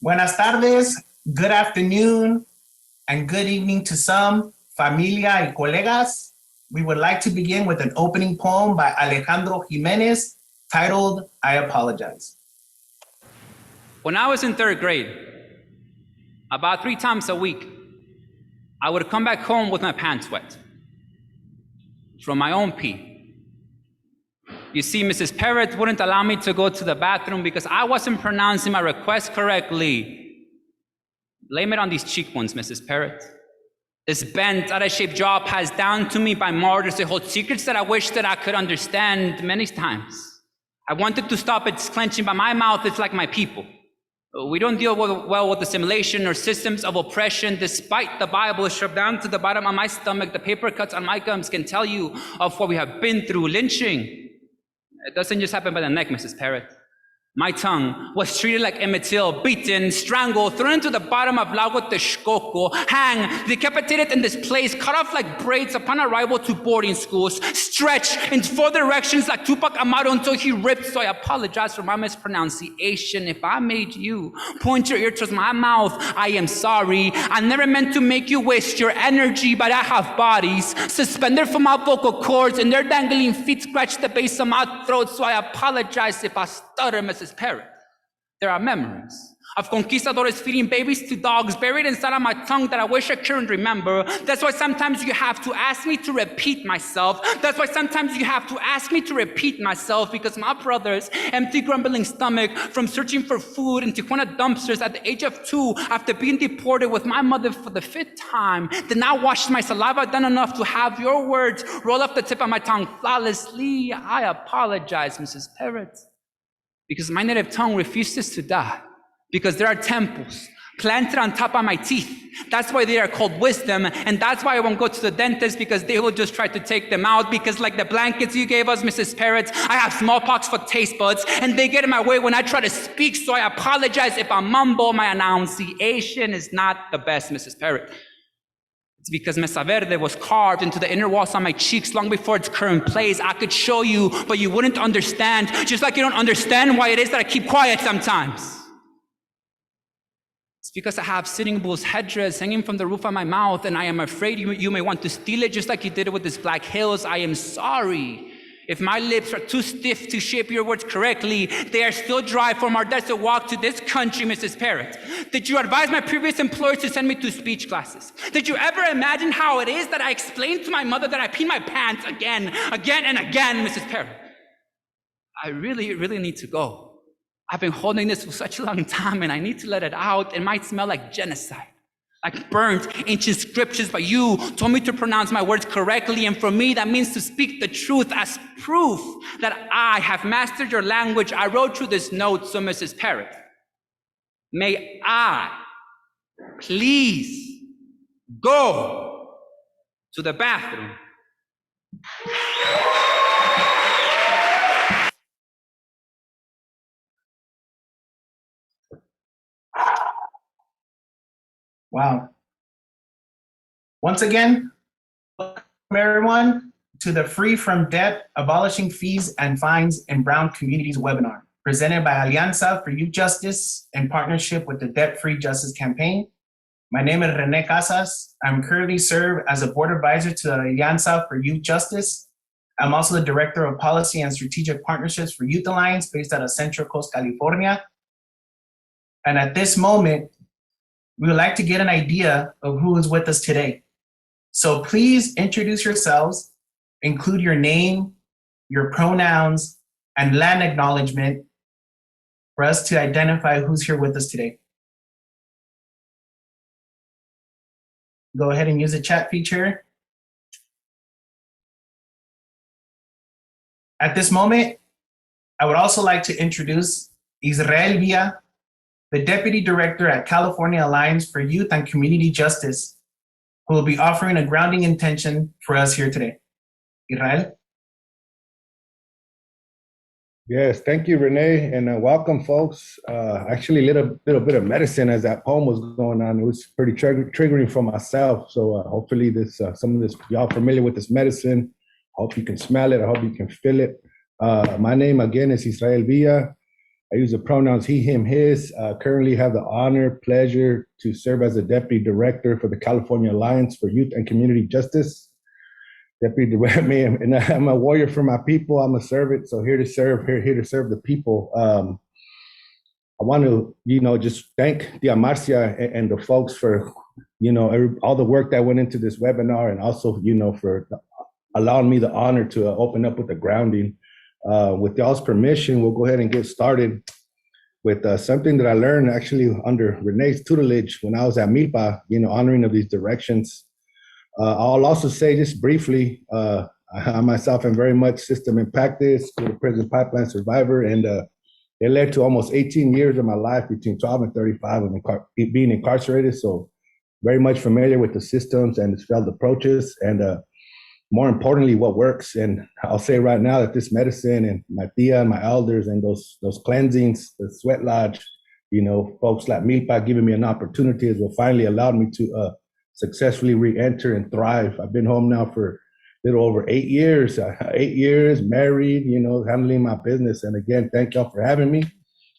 Buenas tardes, good afternoon, and good evening to some, familia y colegas. We would like to begin with an opening poem by Alejandro Jimenez titled, I Apologize. When I was in third grade, about 3 times a week, I would come back home with my pants wet from my own pee. You see, Mrs. Parrott wouldn't allow me to go to the bathroom because I wasn't pronouncing my request correctly. Blame it on these cheekbones, Mrs. Parrott. This bent, out-of-shape jaw passed down to me by martyrs. They hold secrets that I wish that I could understand many times. I wanted to stop its clenching, but my mouth is like my people. We don't deal well with assimilation or systems of oppression. Despite the Bible shoved down to the bottom of my stomach, the paper cuts on my gums can tell you of what we have been through. Lynching. It doesn't just happen by the neck, Mrs. Parrott. My tongue was treated like Emmett Till, beaten, strangled, thrown into the bottom of Lago Texcoco, hanged, decapitated in this place, cut off like braids upon arrival to boarding schools, stretched in 4 directions like Tupac Amaru until he ripped. So I apologize for my mispronunciation. If I made you point your ear towards my mouth, I am sorry. I never meant to make you waste your energy, but I have bodies suspended from my vocal cords and their dangling feet scratch the base of my throat. So I apologize if I stutter, Mrs. Parrott. There are memories of conquistadores feeding babies to dogs buried inside of my tongue that I wish I couldn't remember. That's why sometimes you have to ask me to repeat myself. That's why sometimes you have to ask me to repeat myself, because my brother's empty, grumbling stomach from searching for food in Tijuana dumpsters at the age of 2 after being deported with my mother for the 5th time did not wash my saliva down enough to have your words roll off the tip of my tongue flawlessly. I apologize, Mrs. Parrott. Because my native tongue refuses to die. Because there are temples planted on top of my teeth. That's why they are called wisdom. And that's why I won't go to the dentist, because they will just try to take them out. Because like the blankets you gave us, Mrs. Parrott, I have smallpox for taste buds, and they get in my way when I try to speak. So I apologize if I mumble. My enunciation is not the best, Mrs. Parrott. It's because Mesa Verde was carved into the inner walls on my cheeks long before its current place. I could show you, but you wouldn't understand, just like you don't understand why it is that I keep quiet sometimes. It's because I have Sitting Bull's headdress hanging from the roof of my mouth, and I am afraid you may want to steal it, just like you did it with this Black Hills. I am sorry. If my lips are too stiff to shape your words correctly, they are still dry from our desert walk to this country, Mrs. Parrott. Did you advise my previous employers to send me to speech classes? Did you ever imagine how it is that I explained to my mother that I pee my pants again, and again, Mrs. Parrott? I really need to go. I've been holding this for such a long time, and I need to let it out. It might smell like genocide, like burnt ancient scriptures, but you told me to pronounce my words correctly, and for me that means to speak the truth as proof that I have mastered your language. I wrote you this note, so Mrs. Parrott, may I please go to the bathroom? Wow. Once again, welcome everyone to the Free from Debt, Abolishing Fees and Fines in Brown Communities webinar, presented by Alianza for Youth Justice in partnership with the Debt-Free Justice Campaign. My name is Rene Casas. I'm currently serve as a board advisor to the Alianza for Youth Justice. I'm also the Director of Policy and Strategic Partnerships for Youth Alliance based out of Central Coast, California. And at this moment, we would like to get an idea of who is with us today. So please introduce yourselves, include your name, your pronouns, and land acknowledgement for us to identify who's here with us today. Go ahead and use the chat feature. At this moment, I would also like to introduce Israel Villa, the Deputy Director at California Alliance for Youth and Community Justice, who will be offering a grounding intention for us here today. Israel? Yes, thank you, Renee, and welcome, folks. Actually, a little bit of medicine as that poem was going on. It was pretty triggering for myself. So hopefully, some of this, y'all familiar with this medicine. I hope you can smell it. I hope you can feel it. My name again is Israel Villa. I use the pronouns he, him, his. Currently have the honor, pleasure to serve as the Deputy Director for the California Alliance for Youth and Community Justice. Deputy Director, and I'm a warrior for my people. I'm a servant, so here to serve, here to serve the people. I want to, just thank Tia Marcia and the folks for, all the work that went into this webinar, and also, for allowing me the honor to open up with the grounding. With y'all's permission, we'll go ahead and get started with something that I learned actually under Renee's tutelage when I was at Milpa, honoring of these directions. I'll also say just briefly, I myself am very much system impacted, school to prison pipeline survivor, and it led to almost 18 years of my life between 12 and 35 of being incarcerated. So very much familiar with the systems and its failed approaches, and more importantly, what works. And I'll say right now that this medicine and my tia and my elders and those cleansings, the sweat lodge, folks like Milpa giving me an opportunity has finally allowed me to successfully re-enter and thrive. I've been home now for a little over 8 years, married, handling my business. And again, thank y'all for having me.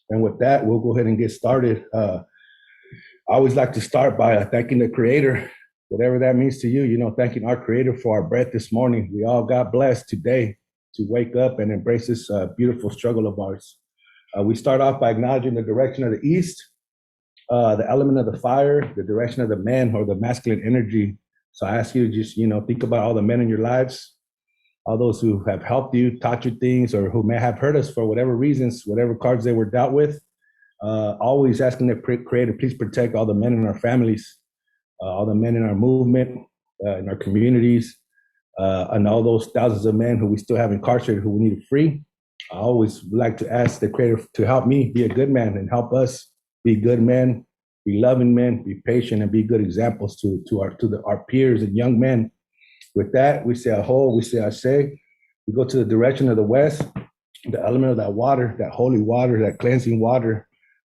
And with that, we'll go ahead and get started. I always like to start by thanking the Creator, whatever that means to you, thanking our Creator for our breath this morning. We all got blessed today to wake up and embrace this beautiful struggle of ours. We start off by acknowledging the direction of the East, the element of the fire, the direction of the man or the masculine energy. So I ask you to just, think about all the men in your lives, all those who have helped you, taught you things, or who may have hurt us for whatever reasons, whatever cards they were dealt with. Always asking the Creator, please protect all the men in our families, all the men in our movement, in our communities, and all those thousands of men who we still have incarcerated who we need to free. I always like to ask the Creator to help me be a good man and help us be good men, be loving men, be patient, and be good examples to our peers and young men. With that, we say aho, we say ashe. We go to the direction of the West, the element of that water, that holy water, that cleansing water,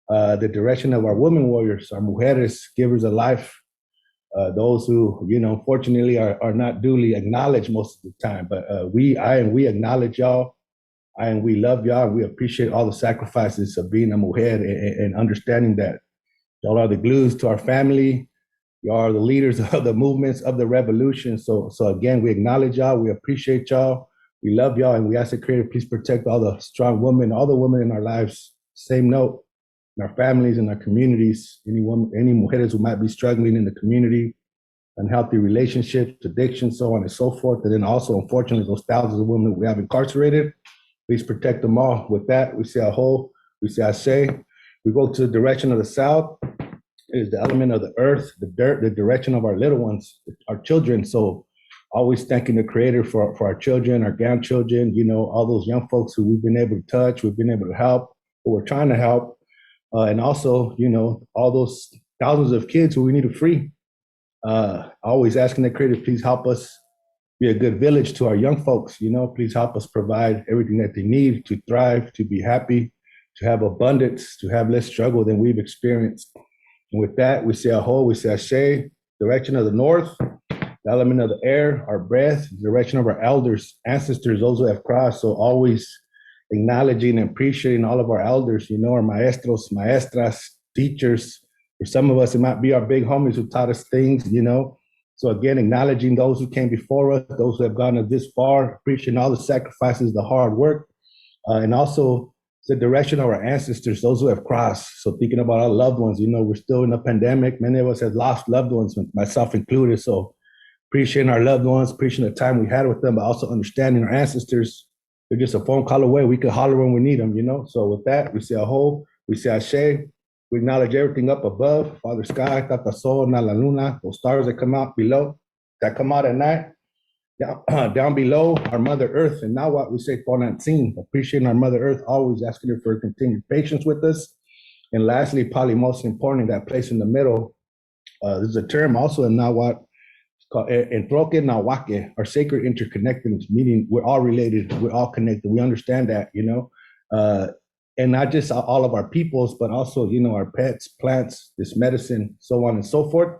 the direction of our women warriors, our mujeres, givers of life, those who, unfortunately are not duly acknowledged most of the time. But we acknowledge y'all. We love y'all, and we appreciate all the sacrifices of being a mujer and understanding that y'all are the glues to our family. Y'all are the leaders of the movements of the revolution. So again, we acknowledge y'all. We appreciate y'all. We love y'all, and we ask the Creator, please protect all the strong women, all the women in our lives. Same note, in our families, in our communities, any mujeres who might be struggling in the community, unhealthy relationships, addiction, so on and so forth. And then also, unfortunately, those thousands of women that we have incarcerated. Please protect them all. With that, we say aho, we say ashe. We go to the direction of the South. It is the element of the earth, the dirt, the direction of our little ones, our children. So always thanking the Creator for our children, our grandchildren, all those young folks who we've been able to touch, we've been able to help, who we're trying to help. And also, all those thousands of kids who we need to free. Always asking the Creator, please help us be a good village to our young folks. Please help us provide everything that they need to thrive, to be happy, to have abundance, to have less struggle than we've experienced. And with that, we say aho, we say ashe, direction of the North, the element of the air, our breath, the direction of our elders, ancestors, those who have crossed. So always acknowledging and appreciating all of our elders, our maestros, maestras, teachers. For some of us, it might be our big homies who taught us things, So again, acknowledging those who came before us, those who have gotten us this far, appreciating all the sacrifices, the hard work, and also the direction of our ancestors, those who have crossed. So thinking about our loved ones, we're still in a pandemic. Many of us have lost loved ones, myself included. So appreciating our loved ones, appreciating the time we had with them, but also understanding our ancestors. They're just a phone call away. We could holler when we need them, So with that, we say aho, we say ashe. We acknowledge everything up above, Father Sky, Tata Sol, Na La Luna, those stars that come out below, that come out at night. Down below, our Mother Earth. And now what we say, Tonantzin, appreciating our Mother Earth, always asking her for continued patience with us. And lastly, probably most important, that place in the middle. There's a term also in Nahuatl called Entroque Nahuaque, our sacred interconnectedness, meaning we're all related, we're all connected. We understand that, and not just all of our peoples, but also, our pets, plants, this medicine, so on and so forth.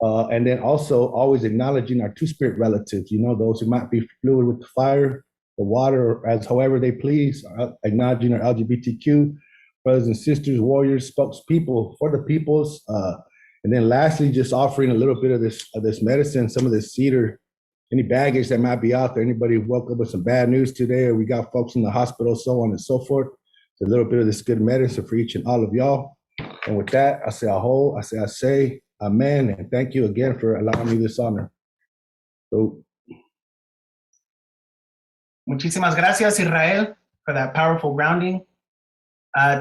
And then also always acknowledging our two-spirit relatives, those who might be fluid with the fire, the water, as however they please, acknowledging our LGBTQ brothers and sisters, warriors, spokespeople for the peoples. And then lastly, just offering a little bit of this medicine, some of this cedar, any baggage that might be out there. Anybody woke up with some bad news today, or we got folks in the hospital, so on and so forth. A little bit of this good medicine for each and all of y'all. And with that, I say I say amen, and thank you again for allowing me this honor. So, Muchísimas gracias, Israel, for that powerful grounding.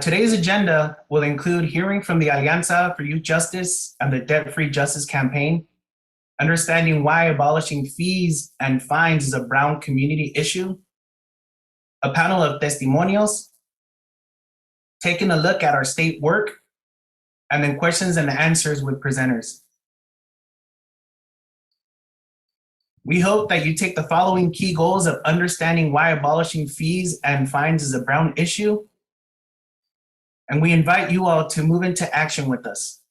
Today's agenda will include hearing from the Alianza for Youth Justice and the Debt-Free Justice Campaign, understanding why abolishing fees and fines is a Brown community issue, a panel of testimonials, taking a look at our state work, and then questions and answers with presenters. We hope that you take the following key goals of understanding why abolishing fees and fines is a Brown issue, and we invite you all to move into action with us.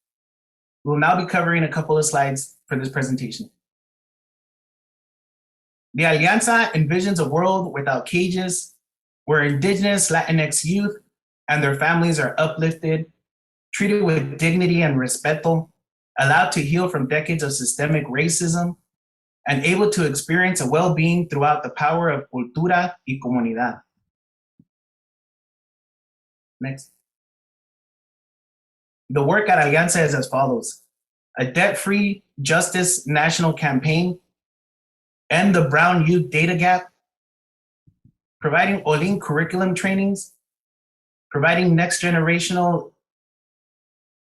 We'll now be covering a couple of slides for this presentation. The Alianza envisions a world without cages, where Indigenous Latinx youth and their families are uplifted, treated with dignity and respeto, allowed to heal from decades of systemic racism, and able to experience a well-being throughout the power of cultura y comunidad. Next. The work at Alianza is as follows: a debt-free justice national campaign, end the Brown youth data gap, providing Olin curriculum trainings, providing next generational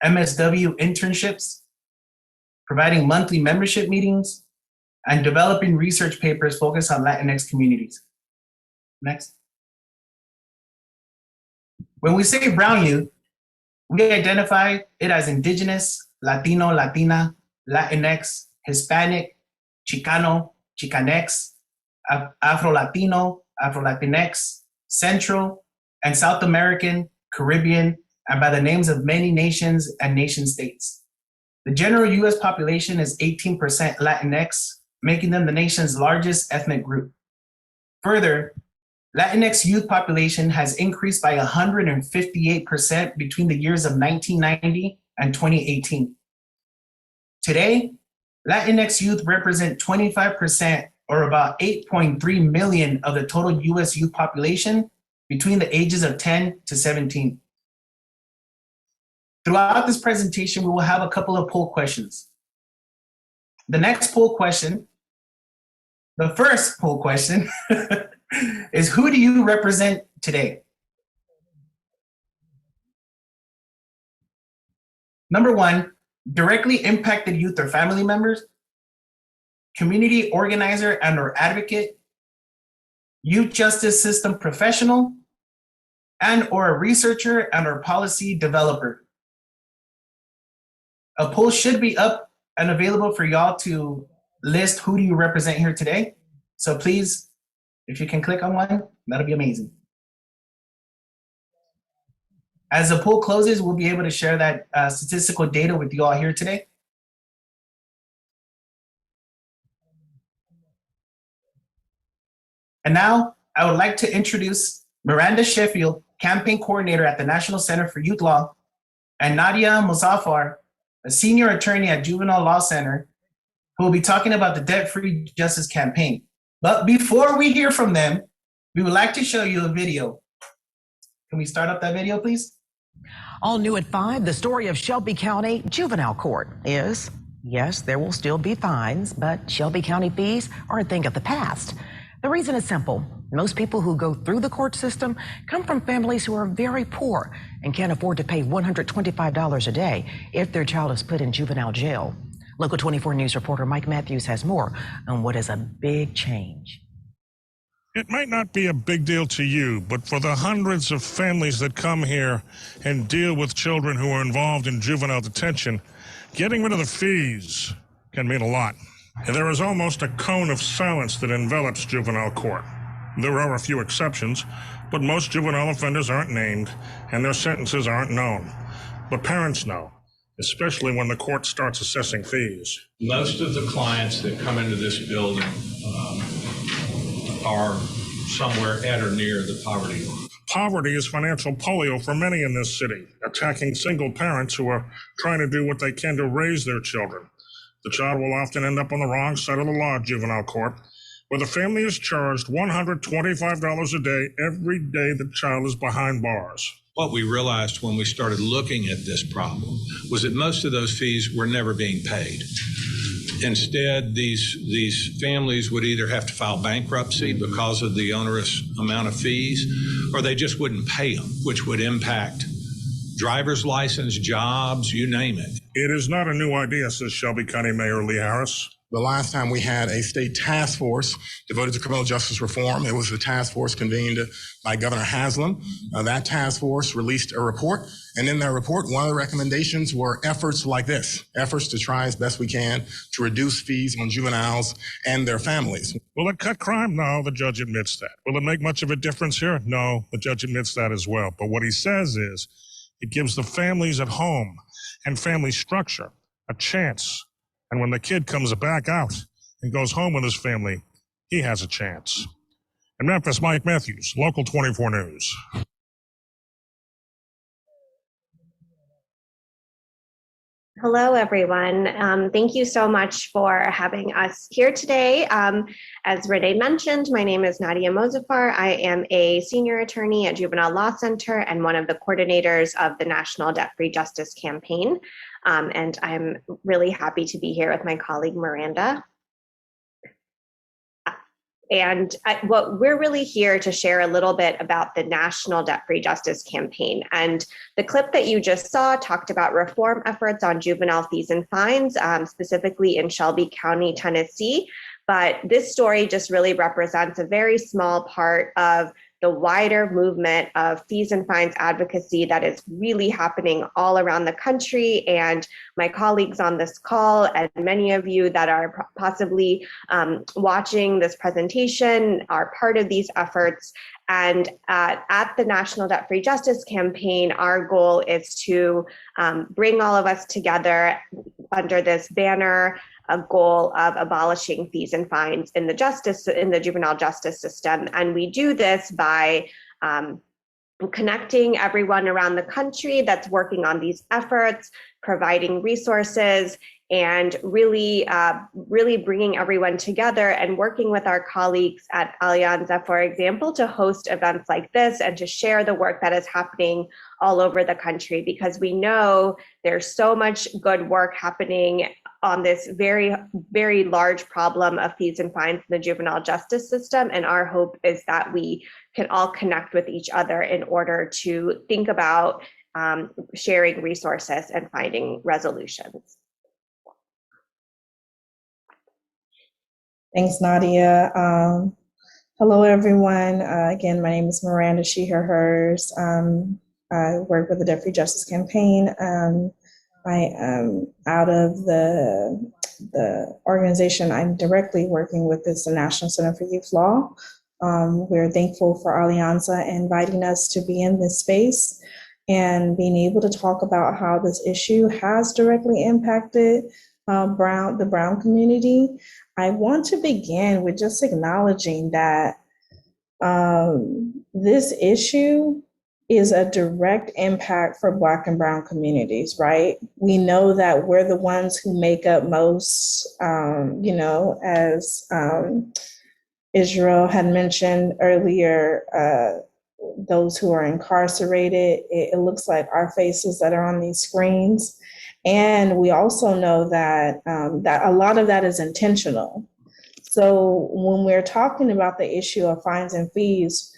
MSW internships, providing monthly membership meetings, and developing research papers focused on Latinx communities. Next. When we say Brown youth, we identify it as Indigenous, Latino, Latina, Latinx, Hispanic, Chicano, Chicanx, Afro-Latino, Afro-Latinx, Central, and South American, Caribbean, and by the names of many nations and nation states. The general US population is 18% Latinx, making them the nation's largest ethnic group. Further, Latinx youth population has increased by 158% between the years of 1990 and 2018. Today, Latinx youth represent 25%, or about 8.3 million of the total US youth population between the ages of 10 to 17. Throughout this presentation, we will have a couple of poll questions. The next poll question, the first poll question is, who do you represent today? Number one, directly impacted youth or family members, community organizer and or advocate, youth justice system professional, and or a researcher and or policy developer. A poll should be up and available for y'all to list who do you represent here today. So please, if you can click on one, that'll be amazing. As the poll closes, we'll be able to share that statistical data with you all here today. And now I would like to introduce Miranda Sheffield, campaign coordinator at the National Center for Youth Law, and Nadia Muzaffar, a senior attorney at Juvenile Law Center, who will be talking about the Debt-Free Justice Campaign. But before we hear from them, we would like to show you a video. Can we start up that video, please? All new at 5, the story of Shelby County Juvenile Court is, yes, there will still be fines, but Shelby County fees are a thing of the past. The reason is simple. Most people who go through the court system come from families who are very poor and can't afford to pay $125 a day if their child is put in juvenile jail. Local 24 News reporter Mike Matthews has more on what is a big change. It might not be a big deal to you, but for the hundreds of families that come here and deal with children who are involved in juvenile detention, getting rid of the fees can mean a lot. There is almost a cone of silence that envelops juvenile court. There are a few exceptions, but most juvenile offenders aren't named and their sentences aren't known. But parents know, especially when the court starts assessing fees. Most of the clients that come into this building are somewhere at or near the poverty line. Poverty is financial polio for many in this city, attacking single parents who are trying to do what they can to raise their children. The child will often end up on the wrong side of the law at juvenile court, where the family is charged $125 a day every day the child is behind bars. What we realized when we started looking at this problem was that most of those fees were never being paid. Instead, these families would either have to file bankruptcy because of the onerous amount of fees, or they just wouldn't pay them, which would impact driver's license, jobs, you name it. It is not a new idea, says Shelby County Mayor Lee Harris. The last time we had a state task force devoted to criminal justice reform, it was the task force convened by Governor Haslam. That task force released a report, and in that report, one of the recommendations were efforts like this, efforts to try as best we can to reduce fees on juveniles and their families. Will it cut crime? No, the judge admits that. Will it make much of a difference here? No, the judge admits that as well. But what he says is it gives the families at home and family structure a chance. And when the kid comes back out and goes home with his family, he has a chance. In Memphis, Mike Matthews, Local 24 News. Hello, everyone. Thank you so much for having us here today. As Renee mentioned, my name is Nadia Mozafar. I am a senior attorney at Juvenile Law Center and one of the coordinators of the National Debt-Free Justice Campaign. And I'm really happy to be here with my colleague, Miranda. And what we're really here to share a little bit about the National Debt-Free Justice Campaign. And the clip that you just saw talked about reform efforts on juvenile fees and fines, specifically in Shelby County, Tennessee. But this story just really represents a very small part of the wider movement of fees and fines advocacy that is really happening all around the country. And my colleagues on this call and many of you that are possibly watching this presentation are part of these efforts. And at the National Debt-Free Justice Campaign, our goal is to bring all of us together under this banner, a goal of abolishing fees and fines in the juvenile justice system. And we do this by connecting everyone around the country that's working on these efforts, providing resources, and really bringing everyone together and working with our colleagues at Alianza, for example, to host events like this and to share the work that is happening all over the country, because we know there's so much good work happening on this very, very large problem of fees and fines in the juvenile justice system. And our hope is that we can all connect with each other in order to think about sharing resources and finding resolutions. Thanks, Nadia. Hello, everyone. Again, my name is Miranda, she, her, hers. I work with the Debt-Free Justice Campaign. I am out of the organization I'm directly working with is the National Center for Youth Law. We're thankful for Alianza inviting us to be in this space and being able to talk about how this issue has directly impacted the Brown community. I want to begin with just acknowledging that this issue is a direct impact for Black and Brown communities, right? We know that we're the ones who make up most, as Israel had mentioned earlier, those who are incarcerated, it looks like our faces that are on these screens. And we also know that that a lot of that is intentional. So when we're talking about the issue of fines and fees,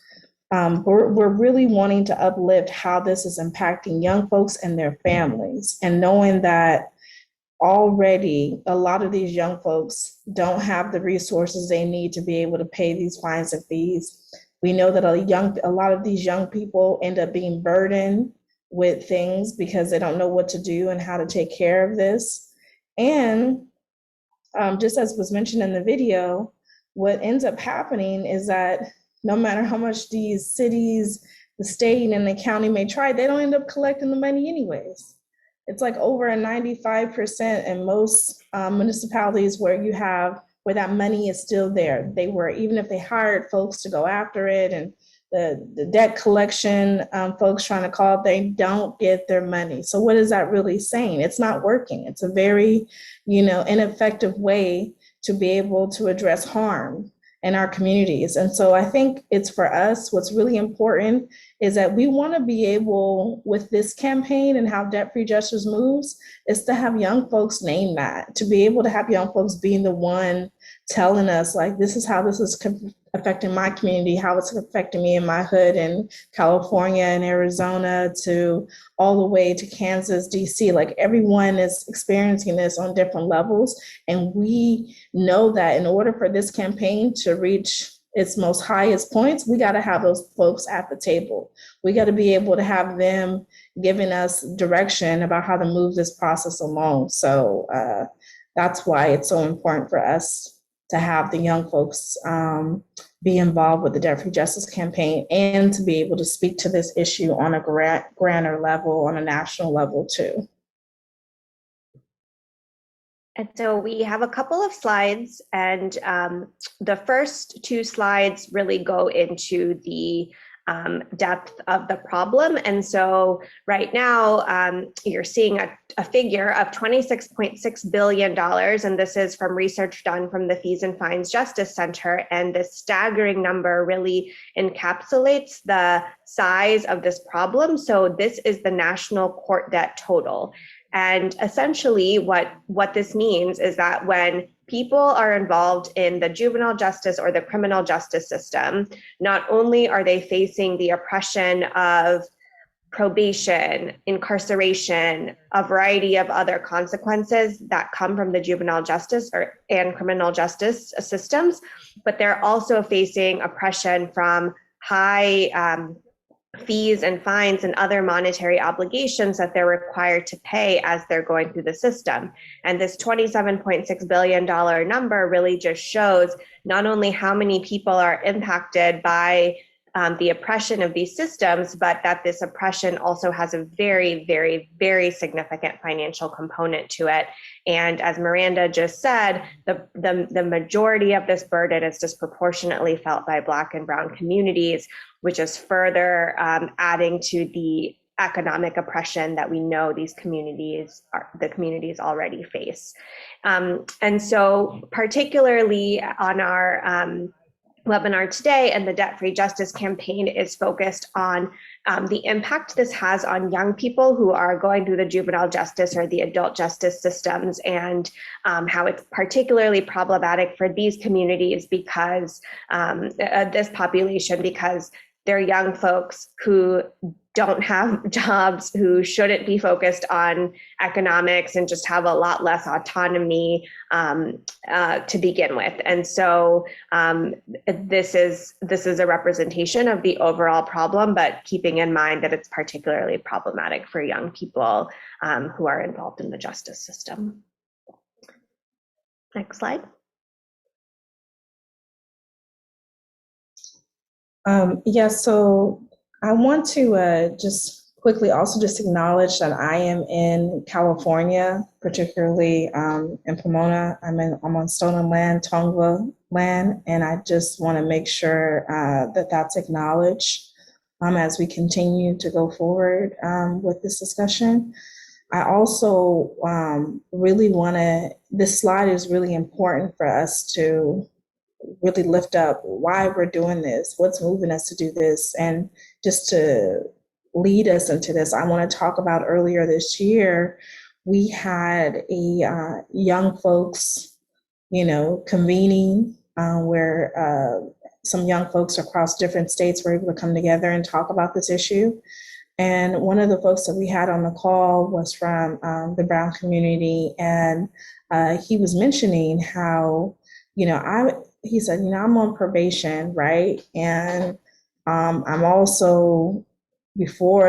we're really wanting to uplift how this is impacting young folks and their families, and knowing that already a lot of these young folks don't have the resources they need to be able to pay these fines and fees. We know that a lot of these young people end up being burdened with things because they don't know what to do and how to take care of this. And just as was mentioned in the video, what ends up happening is that no matter how much these cities, the state and the county may try, they don't end up collecting the money anyways. It's like over a 95% in most municipalities where that money is still there. Even if they hired folks to go after it and the debt collection folks trying to call, they don't get their money. So what is that really saying? It's not working. It's a very, ineffective way to be able to address harm in our communities. And so I think it's for us, what's really important is that we want to be able, with this campaign and how debt-free justice moves, is to have young folks name that, to be able to have young folks being the one telling us, like, this is how this is affecting my community, how it's affecting me in my hood in California and Arizona, to all the way to Kansas, DC. Like, everyone is experiencing this on different levels. And we know that in order for this campaign to reach its most highest points, we got to have those folks at the table. We got to be able to have them giving us direction about how to move this process along. So that's why it's so important for us to have the young folks be involved with the Debt-Free Justice Campaign, and to be able to speak to this issue on a grander level, on a national level too. And so we have a couple of slides, and the first two slides really go into the depth of the problem. And so right now, you're seeing a figure of $26.6 billion, and this is from research done from the Fees and Fines Justice Center. And this staggering number really encapsulates the size of this problem. So this is the national court debt total. And essentially what this means is that when people are involved in the juvenile justice or the criminal justice system, not only are they facing the oppression of probation, incarceration, a variety of other consequences that come from the juvenile justice and criminal justice systems, but they're also facing oppression from high fees and fines and other monetary obligations that they're required to pay as they're going through the system. And this $27.6 billion number really just shows not only how many people are impacted by the oppression of these systems, but that this oppression also has a very, very, very significant financial component to it. And as Miranda just said, the majority of this burden is disproportionately felt by Black and Brown communities, which is further adding to the economic oppression that we know the communities already face. And so particularly on our webinar today, and the Debt-Free Justice Campaign is focused on the impact this has on young people who are going through the juvenile justice or the adult justice systems, and how it's particularly problematic for these communities because this population, because they're young folks who don't have jobs, who shouldn't be focused on economics and just have a lot less autonomy to begin with. And so this is a representation of the overall problem, but keeping in mind that it's particularly problematic for young people who are involved in the justice system. Next slide. So I want to just quickly also just acknowledge that I am in California, particularly in Pomona. I'm on stolen land, Tongva land, and I just want to make sure that that's acknowledged as we continue to go forward with this discussion. I also really want to, this slide is really important for us to really lift up why we're doing this, what's moving us to do this, and just to lead us into this. I want to talk about earlier this year, we had a young folks, convening where some young folks across different states were able to come together and talk about this issue. And one of the folks that we had on the call was from the Brown community, and he was mentioning how, he said, I'm on probation, right? And I'm also, before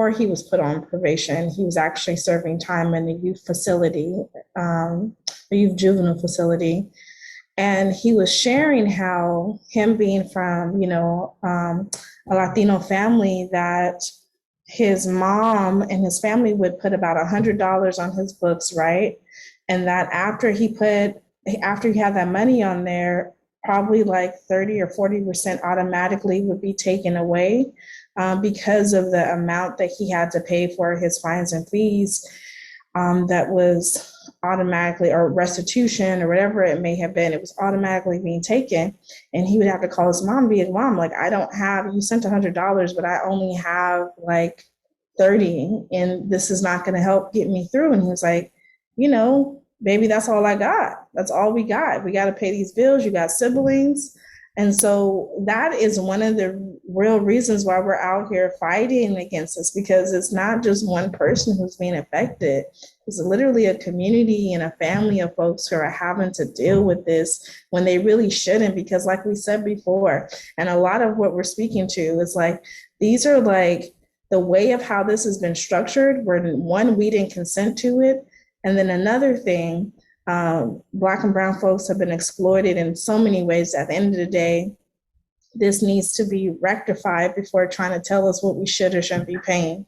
he was put on probation, he was actually serving time in a youth facility, a youth juvenile facility. And he was sharing how him being from, a Latino family, that his mom and his family would put about $100 on his books, right? And that after he had that money on there, probably like 30 or 40% automatically would be taken away because of the amount that he had to pay for his fines and fees. That was automatically, or restitution or whatever it may have been, it was automatically being taken. And he would have to call his mom and be like, Mom, like, I don't have, you sent $100, but I only have like 30, and this is not going to help get me through. And he was like, you know, baby, that's all I got. That's all we got. We got to pay these bills. You got siblings. And so that is one of the real reasons why we're out here fighting against this, because it's not just one person who's being affected. It's literally a community and a family of folks who are having to deal with this when they really shouldn't, because like we said before, and a lot of what we're speaking to is like, these are like the way of how this has been structured, where one, we didn't consent to it. And then another thing, Black and brown folks have been exploited in so many ways. At the end of the day, this needs to be rectified before trying to tell us what we should or shouldn't be paying.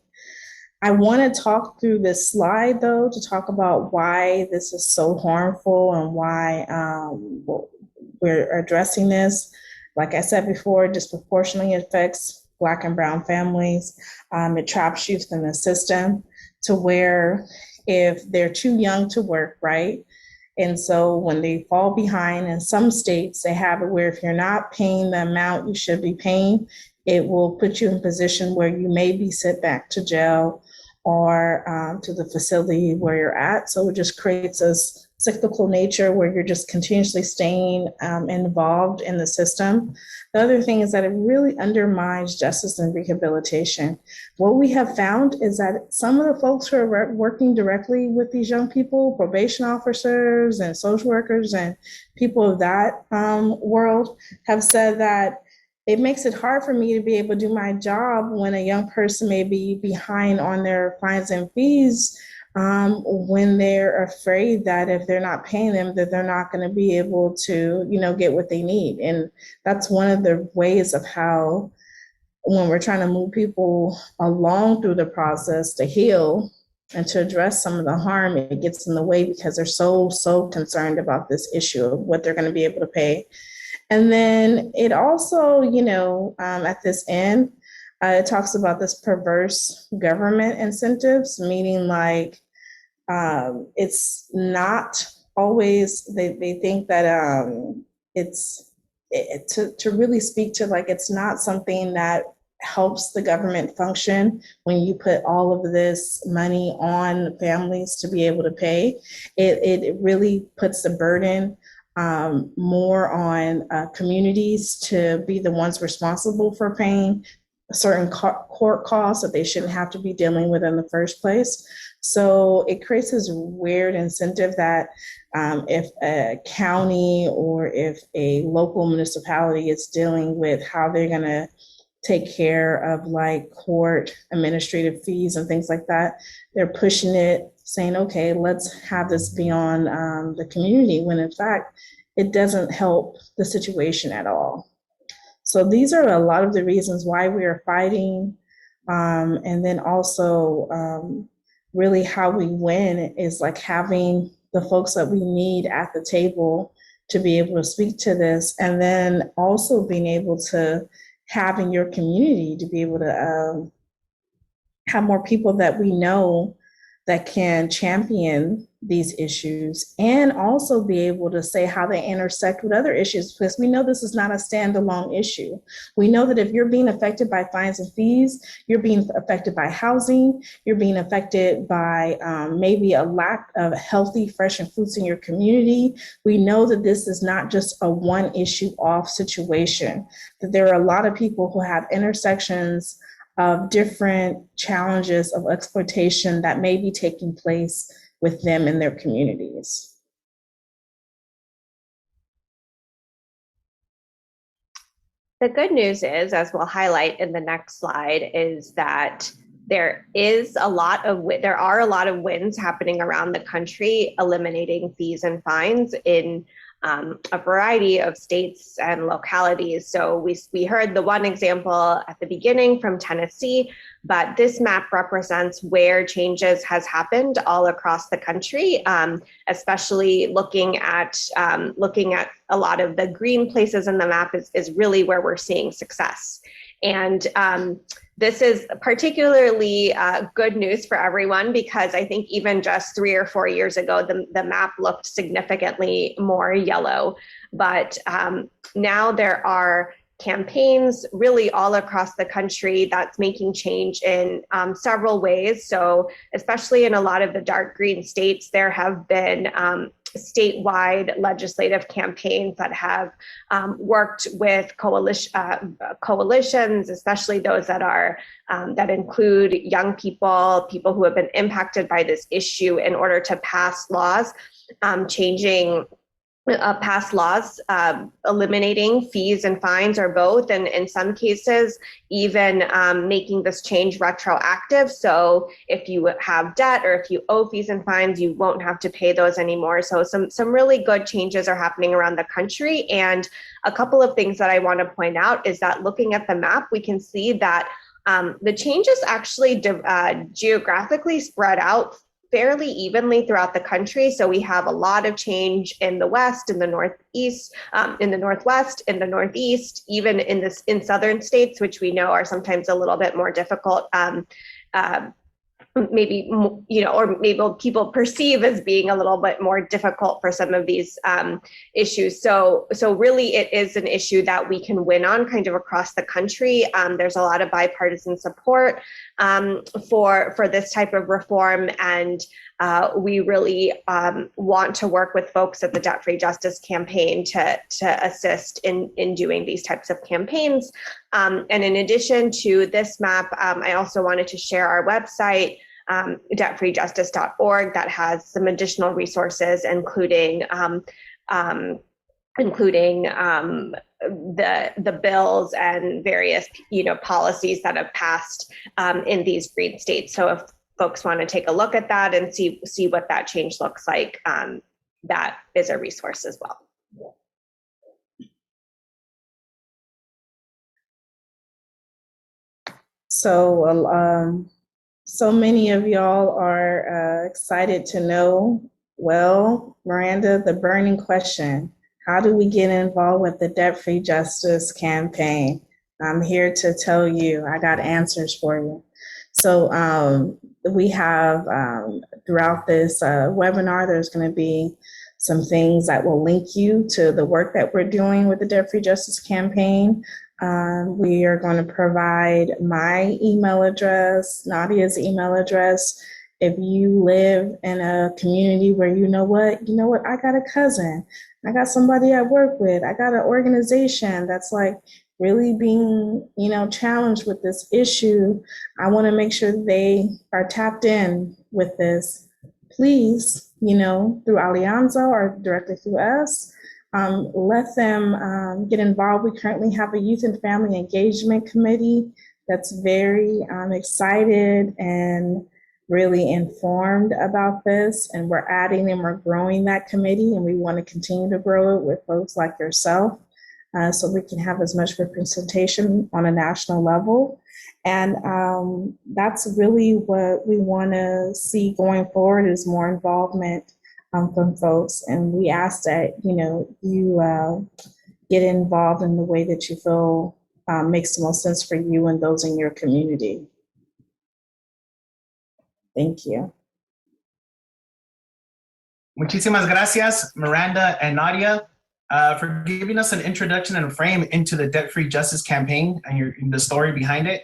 I want to talk through this slide, though, to talk about why this is so harmful and why we're addressing this. Like I said before, disproportionately affects Black and brown families. It traps youth in the system to where if they're too young to work, right? And so when they fall behind, in some states, they have it where if you're not paying the amount you should be paying, it will put you in a position where you may be sent back to jail or to the facility where you're at. So it just creates this cyclical nature where you're just continuously staying involved in the system. The other thing is that it really undermines justice and rehabilitation. What we have found is that some of the folks who are working directly with these young people, probation officers and social workers and people of that world, have said that it makes it hard for me to be able to do my job when a young person may be behind on their fines and fees, when they're afraid that if they're not paying them, that they're not going to be able to, you know, get what they need. And that's one of the ways of how, when we're trying to move people along through the process to heal and to address some of the harm, it gets in the way because they're so concerned about this issue of what they're going to be able to pay. And then it also, you know, at this end, it talks about this perverse government incentives, meaning like it's not always, they think that to really speak to, like, it's not something that helps the government function when you put all of this money on families to be able to pay. It really puts the burden more on communities to be the ones responsible for paying certain court costs that they shouldn't have to be dealing with in the first place. So it creates this weird incentive that if a county or if a local municipality is dealing with how they're going to take care of like court administrative fees and things like that, they're pushing it, saying, okay, let's have this be on the community, when in fact, it doesn't help the situation at all. So these are a lot of the reasons why we are fighting. And then also really how we win is like having the folks that we need at the table to be able to speak to this, and then also being able to have in your community to be able to have more people that we know that can champion these issues, and also be able to say how they intersect with other issues, because we know this is not a standalone issue. We know that if you're being affected by fines and fees, you're being affected by housing, you're being affected by maybe a lack of healthy, fresh and foods in your community. We know that this is not just a one issue off situation, that there are a lot of people who have intersections of different challenges of exploitation that may be taking place with them in their communities. The good news is, as we'll highlight in the next slide, is that there are a lot of wins happening around the country, eliminating fees and fines in a variety of states and localities. So we heard the one example at the beginning from Tennessee, but this map represents where changes has happened all across the country, especially looking at a lot of the green places in the map is really where we're seeing success. And this is particularly good news for everyone, because I think even just 3 or 4 years ago, the map looked significantly more yellow. But now there are campaigns really all across the country that's making change in several ways. So especially in a lot of the dark green states, there have been statewide legislative campaigns that have worked with coalitions, especially those that are that include young people who have been impacted by this issue, in order to pass laws eliminating fees and fines, or both, and in some cases even making this change retroactive. So if you have debt or if you owe fees and fines, you won't have to pay those anymore. So some really good changes are happening around the country. And a couple of things that I want to point out is that looking at the map, we can see that the changes actually geographically spread out fairly evenly throughout the country. So we have a lot of change in the West, in the Northeast, in the Northwest, in the Northeast, even in southern states, which we know are sometimes a little bit more difficult, maybe, or maybe people perceive as being a little bit more difficult for some of these issues. So really it is an issue that we can win on kind of across the country. There's a lot of bipartisan support for this type of reform. And we really want to work with folks at the Debt-Free Justice Campaign to assist in doing these types of campaigns. And in addition to this map, I also wanted to share our website, debtfreejustice.org, that has some additional resources, including the bills and various policies that have passed in these green states. So if folks want to take a look at that and see what that change looks like, that is a resource as well. So many of y'all are excited to know, well, Miranda, the burning question: how do we get involved with the Debt-Free Justice Campaign? I'm here to tell you, I got answers for you. So we have, throughout this webinar, there's going to be some things that will link you to the work that we're doing with the Debt-Free Justice Campaign. We are going to provide my email address, Nadia's email address. If you live in a community where you know what, I got a cousin, I got somebody I work with, I got an organization that's like really being, challenged with this issue, I want to make sure they are tapped in with this. Please, through Alianza or directly through us, let them get involved. We currently have a youth and family engagement committee that's very excited and really informed about this. And we're adding and we're growing that committee, and we want to continue to grow it with folks like yourself, so we can have as much representation on a national level. And that's really what we want to see going forward, is more involvement from folks. And we ask that, you get involved in the way that you feel makes the most sense for you and those in your community. Thank you. Muchísimas gracias, Miranda and Nadia, for giving us an introduction and a frame into the Debt-Free Justice Campaign and the story behind it.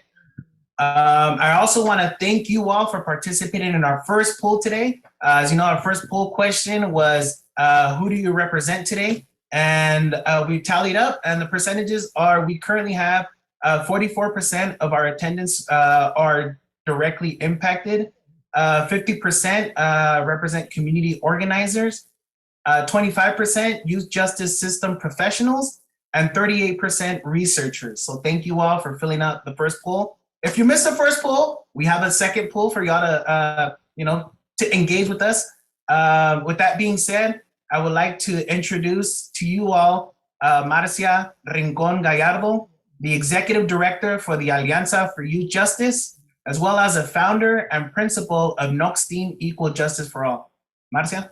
I also want to thank you all for participating in our first poll today. As you know, our first poll question was, who do you represent today? And we tallied up, and the percentages are, we currently have 44% of our attendants are directly impacted. 50% represent community organizers, 25% youth justice system professionals, and 38% researchers. So thank you all for filling out the first poll. If you missed the first poll, we have a second poll for y'all to, to engage with us. With that being said, I would like to introduce to you all Marcia Rincon Gallardo, the Executive Director for the Alianza for Youth Justice, as well as a founder and principal of Knox Team Equal Justice for All. Marcia?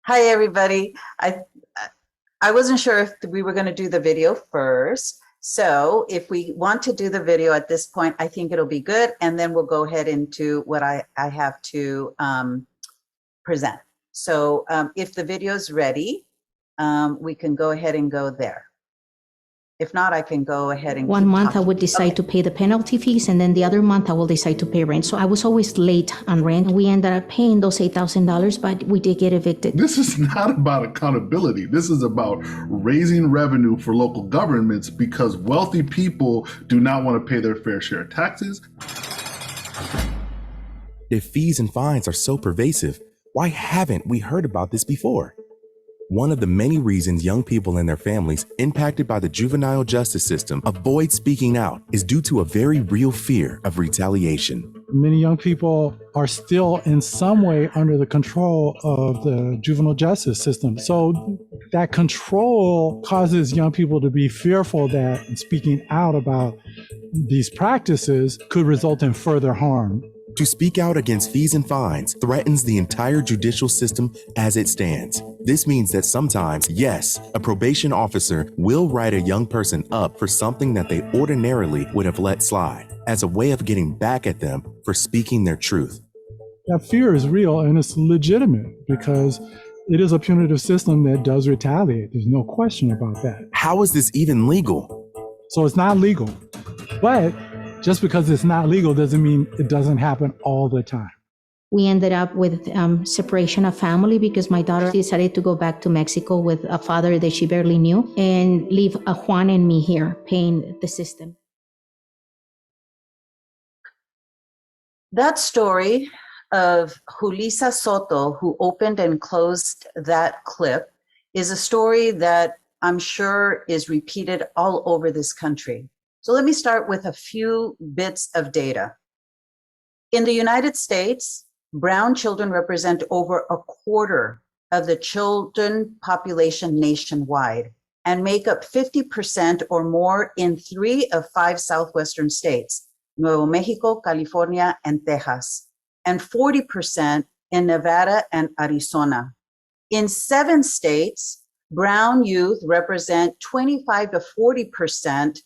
Hi, everybody. I wasn't sure if we were going to do the video first. So if we want to do the video at this point, I think it'll be good. And then we'll go ahead into what I have to present. So if the video is ready, we can go ahead and go there. If not, I can go ahead and one month I would decide to pay the penalty fees, and then the other month I will decide to pay rent. So I was always late on rent. We ended up paying those $8,000, but we did get evicted. This is not about accountability. This is about raising revenue for local governments because wealthy people do not want to pay their fair share of taxes. If fees and fines are so pervasive, why haven't we heard about this before? One of the many reasons young people and their families impacted by the juvenile justice system avoid speaking out is due to a very real fear of retaliation. Many young people are still in some way under the control of the juvenile justice system. So that control causes young people to be fearful that speaking out about these practices could result in further harm. To speak out against fees and fines threatens the entire judicial system as it stands. This means that sometimes, yes, a probation officer will write a young person up for something that they ordinarily would have let slide, as a way of getting back at them for speaking their truth. That fear is real and it's legitimate because it is a punitive system that does retaliate. There's no question about that. How is this even legal? So it's not legal, but just because it's not legal doesn't mean it doesn't happen all the time. We ended up with separation of family because my daughter decided to go back to Mexico with a father that she barely knew and leave Juan and me here paying the system. That story of Julissa Soto, who opened and closed that clip, is a story that I'm sure is repeated all over this country. So let me start with a few bits of data. In the United States, brown children represent over a quarter of the children population nationwide and make up 50% or more in 3 of 5 southwestern states, Nuevo Mexico, California, and Texas, and 40% in Nevada and Arizona. In 7 states, brown youth represent 25 to 40%,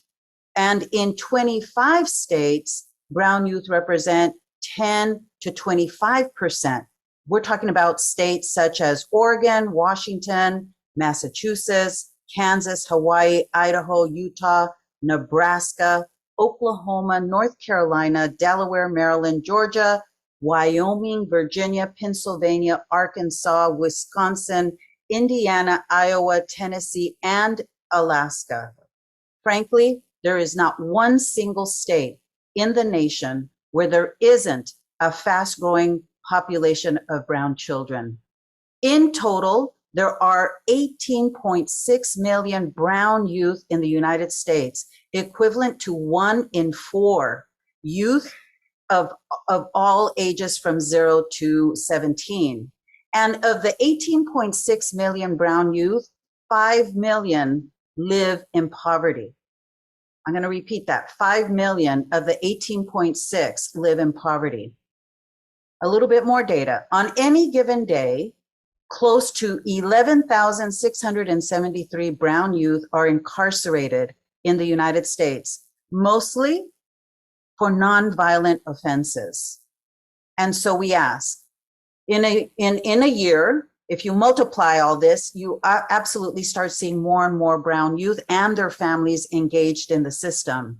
and in 25 states, brown youth represent 10 to 25%. We're talking about states such as Oregon, Washington, Massachusetts, Kansas, Hawaii, Idaho, Utah, Nebraska, Oklahoma, North Carolina, Delaware, Maryland, Georgia, Wyoming, Virginia, Pennsylvania, Arkansas, Wisconsin, Indiana, Iowa, Tennessee, and Alaska. Frankly, there is not one single state in the nation where there isn't a fast-growing population of brown children. In total, there are 18.6 million brown youth in the United States, equivalent to 1 in 4 youth of all ages from 0 to 17. And of the 18.6 million brown youth, 5 million live in poverty. I'm going to repeat that. 5 million of the 18.6 live in poverty. A little bit more data. On any given day, close to 11,673 brown youth are incarcerated in the United States, mostly for nonviolent offenses. And so we ask, in a year, if you multiply all this, you absolutely start seeing more and more brown youth and their families engaged in the system.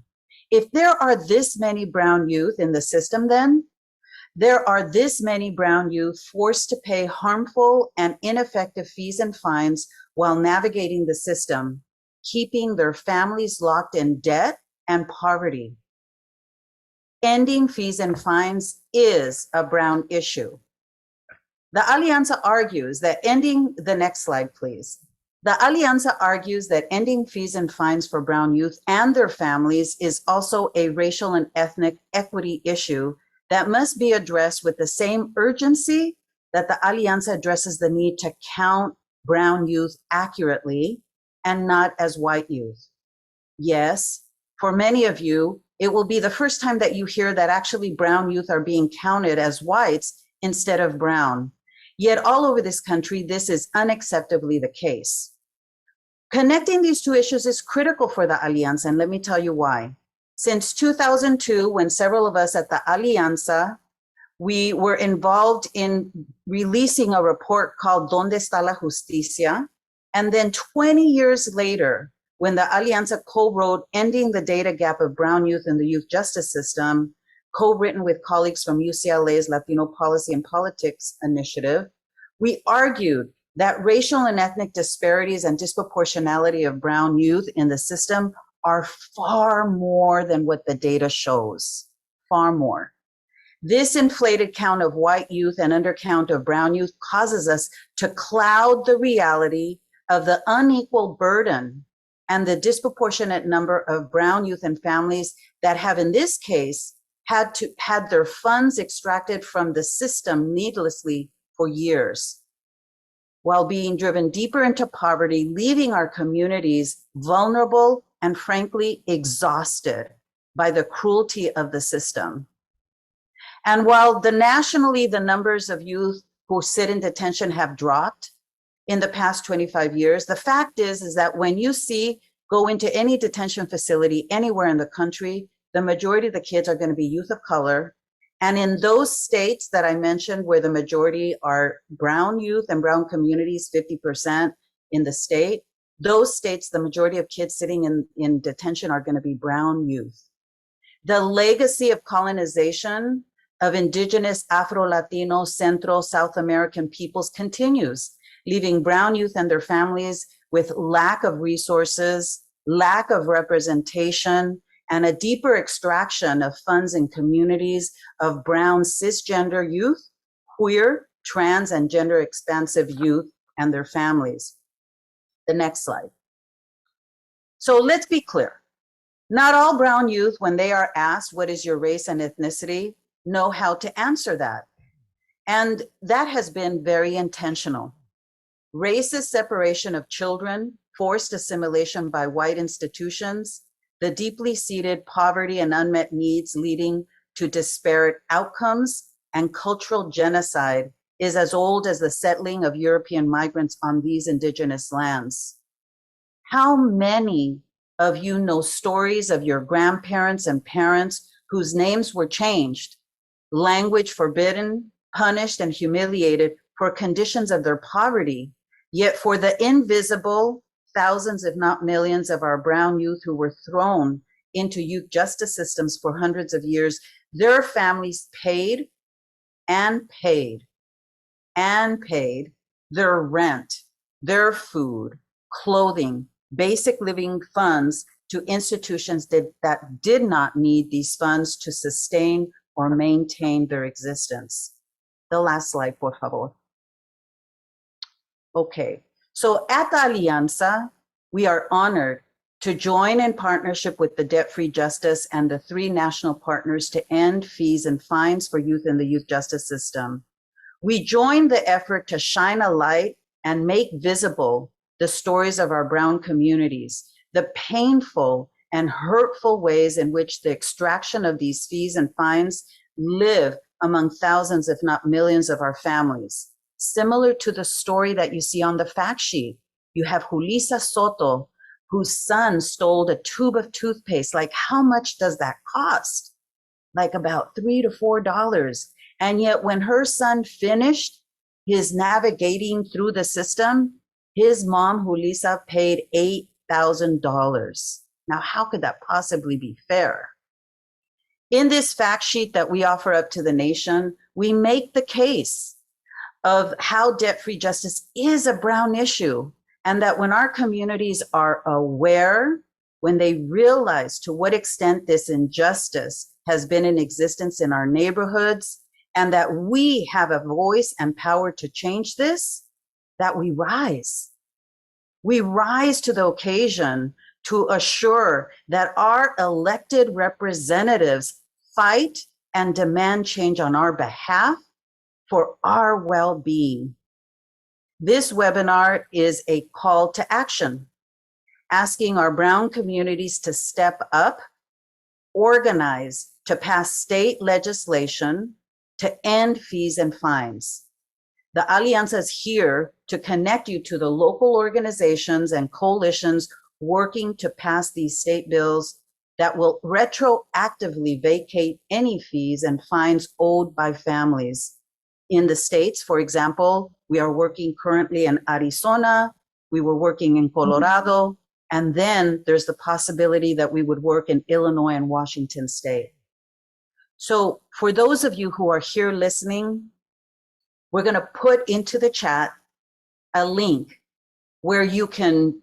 If there are this many brown youth in the system, then there are this many brown youth forced to pay harmful and ineffective fees and fines while navigating the system, keeping their families locked in debt and poverty. Ending fees and fines is a brown issue. The Alianza argues that ending, the next slide, please. The Alianza argues that ending fees and fines for brown youth and their families is also a racial and ethnic equity issue that must be addressed with the same urgency that the Alianza addresses the need to count brown youth accurately and not as white youth. Yes, for many of you, it will be the first time that you hear that actually brown youth are being counted as whites instead of brown. Yet all over this country, this is unacceptably the case. Connecting these two issues is critical for the Alianza, and let me tell you why. Since 2002, when several of us at the Alianza, we were involved in releasing a report called ¿Dónde está la justicia? And then 20 years later, when the Alianza co-wrote Ending the Data Gap of Brown Youth in the Youth Justice System, co-written with colleagues from UCLA's Latino Policy and Politics Initiative, we argued that racial and ethnic disparities and disproportionality of brown youth in the system are far more than what the data shows, far more. This inflated count of white youth and undercount of brown youth causes us to cloud the reality of the unequal burden and the disproportionate number of brown youth and families that have, in this case, had their funds extracted from the system needlessly for years, while being driven deeper into poverty, leaving our communities vulnerable and frankly exhausted by the cruelty of the system. And while nationally the numbers of youth who sit in detention have dropped in the past 25 years, the fact is that when you go into any detention facility anywhere in the country, the majority of the kids are going to be youth of color. And in those states that I mentioned where the majority are brown youth and brown communities, 50% in the state, those states, the majority of kids sitting in detention are going to be brown youth. The legacy of colonization of indigenous Afro-Latino, Central, South American peoples continues, leaving brown youth and their families with lack of resources, lack of representation, and a deeper extraction of funds in communities of brown cisgender youth, queer, trans, and gender expansive youth and their families. The next slide. So let's be clear. Not all brown youth, when they are asked, what is your race and ethnicity, know how to answer that. And that has been very intentional. Racist separation of children, forced assimilation by white institutions, the deeply seated poverty and unmet needs leading to disparate outcomes, and cultural genocide is as old as the settling of European migrants on these indigenous lands. How many of you know stories of your grandparents and parents whose names were changed, language forbidden, punished, and humiliated for conditions of their poverty, yet for the invisible thousands, if not millions, of our brown youth who were thrown into youth justice systems for hundreds of years, their families paid and paid and paid their rent, their food, clothing, basic living funds to institutions that did not need these funds to sustain or maintain their existence. The last slide, por favor. Okay, so at the Alianza, we are honored to join in partnership with the Debt-Free Justice and the 3 national partners to end fees and fines for youth in the youth justice system. We join the effort to shine a light and make visible the stories of our brown communities, the painful and hurtful ways in which the extraction of these fees and fines live among thousands, if not millions, of our families. Similar to the story that you see on the fact sheet, you have Julissa Soto, whose son stole a tube of toothpaste. Like, how much does that cost? Like about $3 to $4. And yet when her son finished his navigating through the system, his mom, Julissa, paid $8,000. Now, how could that possibly be fair? In this fact sheet that we offer up to the nation, we make the case of how debt-free justice is a brown issue, and that when our communities are aware, when they realize to what extent this injustice has been in existence in our neighborhoods, and that we have a voice and power to change this, that we rise. We rise to the occasion to assure that our elected representatives fight and demand change on our behalf for our well-being. This webinar is a call to action, asking our Brown communities to step up, organize to pass state legislation to end fees and fines. The Alianza is here to connect you to the local organizations and coalitions working to pass these state bills that will retroactively vacate any fees and fines owed by families. In the states, for example, we are working currently in Arizona, we were working in Colorado, and then there's the possibility that we would work in Illinois and Washington state. So for those of you who are here listening, we're going to put into the chat a link where you can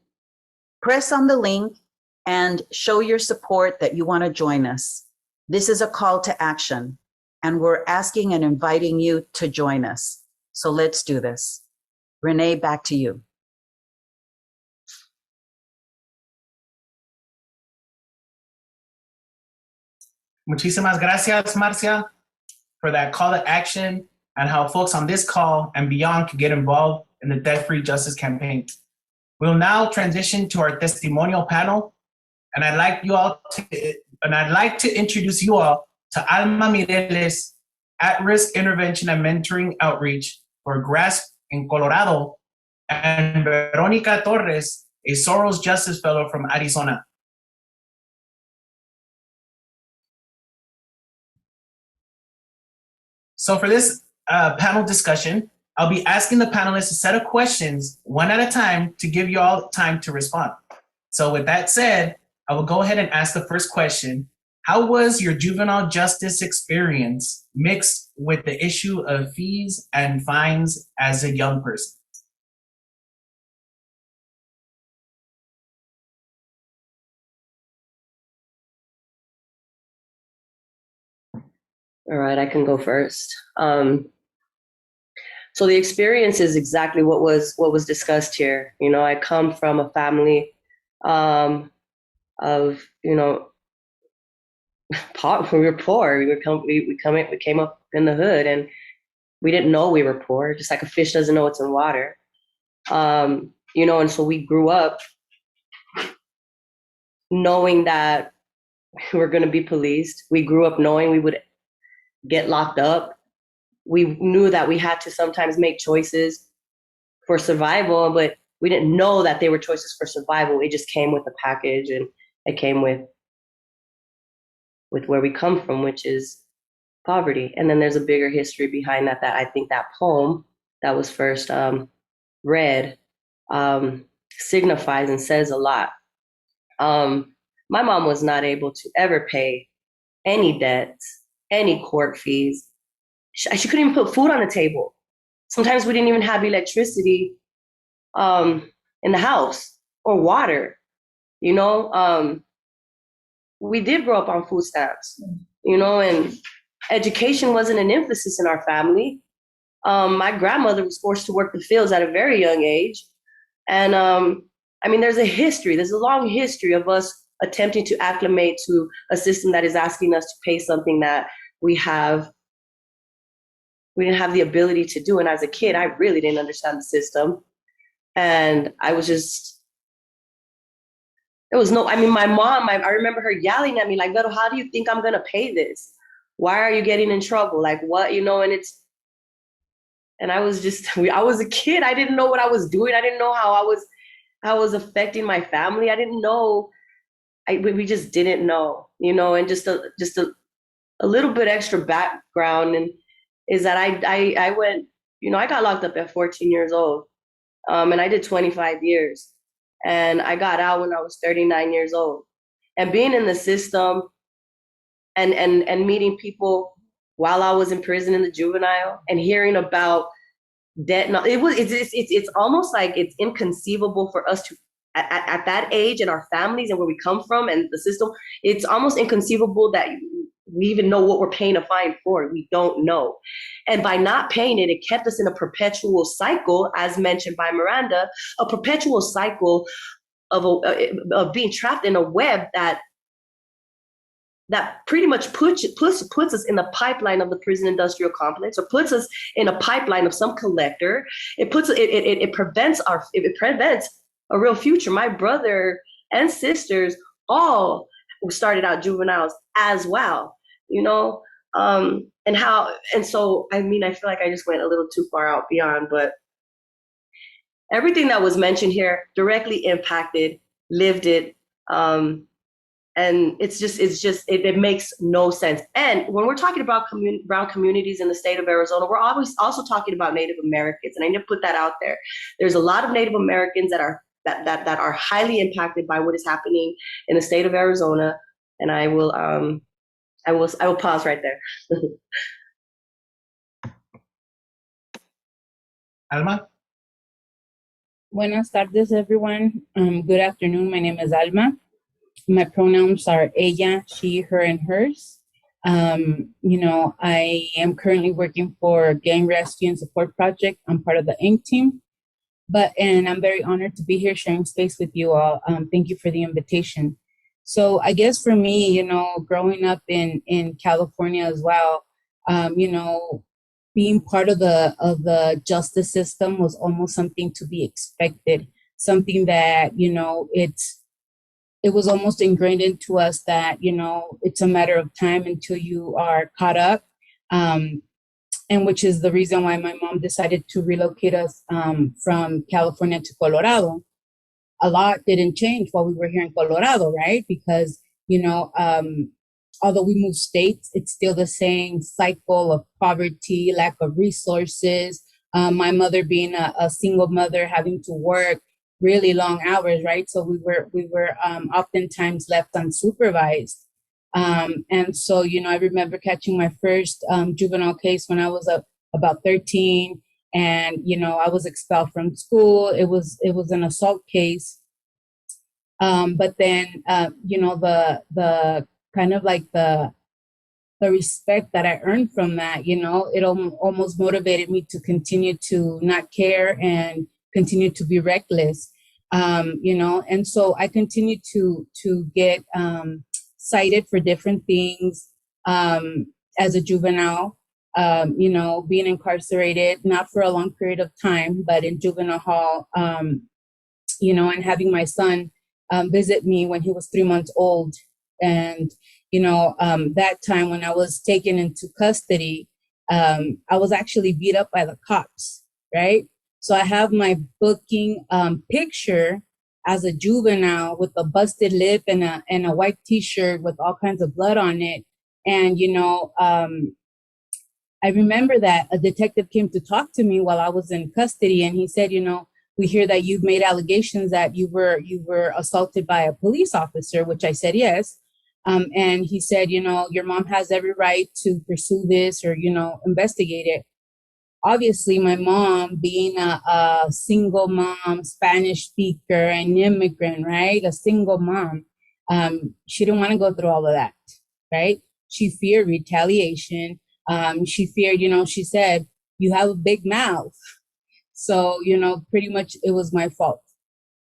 press on the link and show your support that you want to join us. This is a call to action, and we're asking and inviting you to join us. So let's do this. Renee, back to you. Muchísimas gracias, Marcia, for that call to action and how folks on this call and beyond can get involved in the debt-free justice campaign. We'll now transition to our testimonial panel, and I'd like to introduce you all to Alma Mireles, At-Risk Intervention and Mentoring Outreach for GRASP in Colorado, and Veronica Torres, a Soros Justice Fellow from Arizona. So for this panel discussion, I'll be asking the panelists a set of questions one at a time to give you all time to respond. So with that said, I will go ahead and ask the first question. How was your juvenile justice experience mixed with the issue of fees and fines as a young person? All right, I can go first. So the experience is exactly what was discussed here. You know, I come from a family of, you know, we were poor. We came up in the hood, and we didn't know we were poor. Just like a fish doesn't know it's in water. You know, and so we grew up knowing that we were going to be policed. We grew up knowing we would get locked up. We knew that we had to sometimes make choices for survival, but we didn't know that they were choices for survival. It just came with the package, and it came with where we come from, which is poverty. And then there's a bigger history behind that I think that poem that was first read signifies and says a lot. My mom was not able to ever pay any debts, any court fees. She couldn't even put food on the table. Sometimes we didn't even have electricity in the house or water. You know, we did grow up on food stamps, you know, and education wasn't an emphasis in our family. My grandmother was forced to work the fields at a very young age. And I mean, there's a long history of us attempting to acclimate to a system that is asking us to pay something that we didn't have the ability to do. And as a kid, I really didn't understand the system. And I was just, my mom, I remember her yelling at me like, Beto, how do you think I'm going to pay this? Why are you getting in trouble? Like what, you know, and I was a kid. I didn't know what I was doing. I didn't know how I was affecting my family. I didn't know. We just didn't know, you know, and just a little bit extra background and is that I went, you know, I got locked up at 14 years old, and I did 25 years, and I got out when I was 39 years old. And being in the system and meeting people while I was in prison in the juvenile and hearing about debt, it's almost like it's inconceivable for us to at that age and our families and where we come from and the system. It's almost inconceivable that we even know what we're paying a fine for. We don't know. And by not paying it, it kept us in a perpetual cycle, as mentioned by Miranda, a perpetual cycle of being trapped in a web that pretty much puts us in the pipeline of the prison industrial complex, or puts us in a pipeline of some collector. It prevents a real future. My brother and sisters all started out juveniles as well, you know, and so I mean, I feel like I just went a little too far out beyond, but everything that was mentioned here directly impacted, lived it. And it makes no sense. And when we're talking about brown communities in the state of Arizona, we're always also talking about Native Americans. And I need to put that out there. There's a lot of Native Americans that are highly impacted by what is happening in the state of Arizona. And I will pause right there. Alma? Buenas tardes, everyone. Good afternoon. My name is Alma. My pronouns are ella, she, her, and hers. You know, I am currently working for Gang Rescue and Support Project. I'm part of the INC team. And I'm very honored to be here sharing space with you all. Thank you for the invitation. So I guess for me, you know, growing up in California as well, you know, being part of the justice system was almost something to be expected, something that, you know, it was almost ingrained into us that, you know, it's a matter of time until you are caught up. And which is the reason why my mom decided to relocate us from California to Colorado. A lot didn't change while we were here in Colorado, right? Because, you know, although we moved states, it's still the same cycle of poverty, lack of resources. My mother being a single mother, having to work really long hours, right? So we were oftentimes left unsupervised. And so, you know, I remember catching my first juvenile case when I was about 13, and, you know, I was expelled from school. It was an assault case. But then, you know, the kind of like the respect that I earned from that, you know, it almost motivated me to continue to not care and continue to be reckless, you know, and so I continued to get cited for different things as a juvenile, you know, being incarcerated, not for a long period of time, but in juvenile hall, you know, and having my son visit me when he was 3 months old. And, you know, that time when I was taken into custody, I was actually beat up by the cops, right? So I have my booking picture as a juvenile with a busted lip and a white t-shirt with all kinds of blood on it. And, you know, I remember that a detective came to talk to me while I was in custody, and he said, you know, we hear that you've made allegations that you were assaulted by a police officer, which I said yes. And he said, you know, your mom has every right to pursue this or, you know, investigate it. Obviously, my mom, being a single mom, Spanish speaker, an immigrant, right? A single mom, she didn't want to go through all of that, right? She feared retaliation. She feared, you know, she said, you have a big mouth. So, you know, pretty much it was my fault.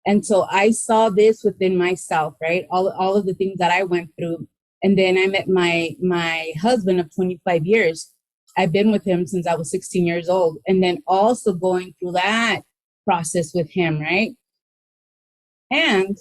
And so I saw this within myself, right? All of the things that I went through. And then I met my husband of 25 years. I've been with him since I was 16 years old. And then also going through that process with him, right? And,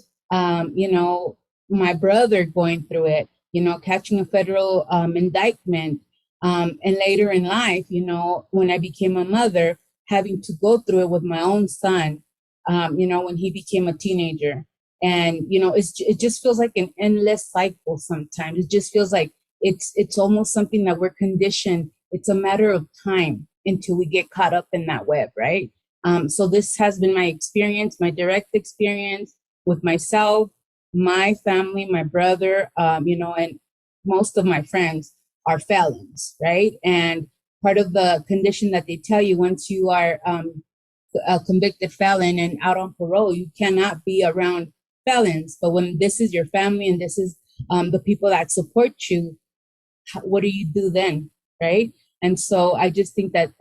you know, my brother going through it, you know, catching a federal indictment. And later in life, you know, when I became a mother, having to go through it with my own son, you know, when he became a teenager. And, you know, it just feels like an endless cycle sometimes. It just feels like it's almost something that we're conditioned. It's a matter of time until we get caught up in that web, right? So this has been my experience, my direct experience with myself, my family, my brother, you know, and most of my friends are felons, right? And part of the condition that they tell you once you are a convicted felon and out on parole, you cannot be around felons. But when this is your family and this is the people that support you, what do you do then, right? And so I just think that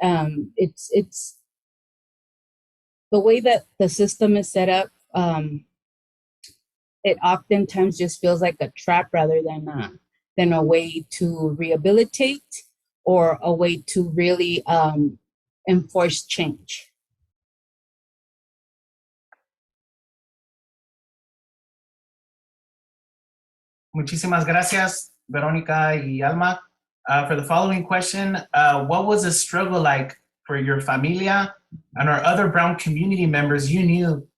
it's the way that the system is set up. It oftentimes just feels like a trap rather than a way to rehabilitate or a way to really enforce change. Muchísimas gracias, Veronica y Alma. For the following question, what was the struggle like for your familia and our other Brown community members you knew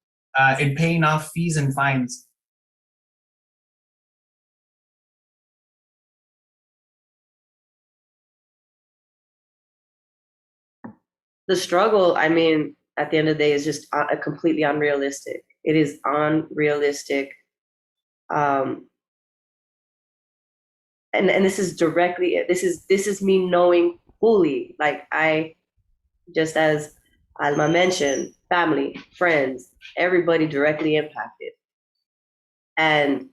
in paying off fees and fines? The struggle, I mean, at the end of the day, is just completely unrealistic. It is unrealistic. And this is directly, this is me knowing fully, like just as Alma mentioned, family, friends, everybody directly impacted. And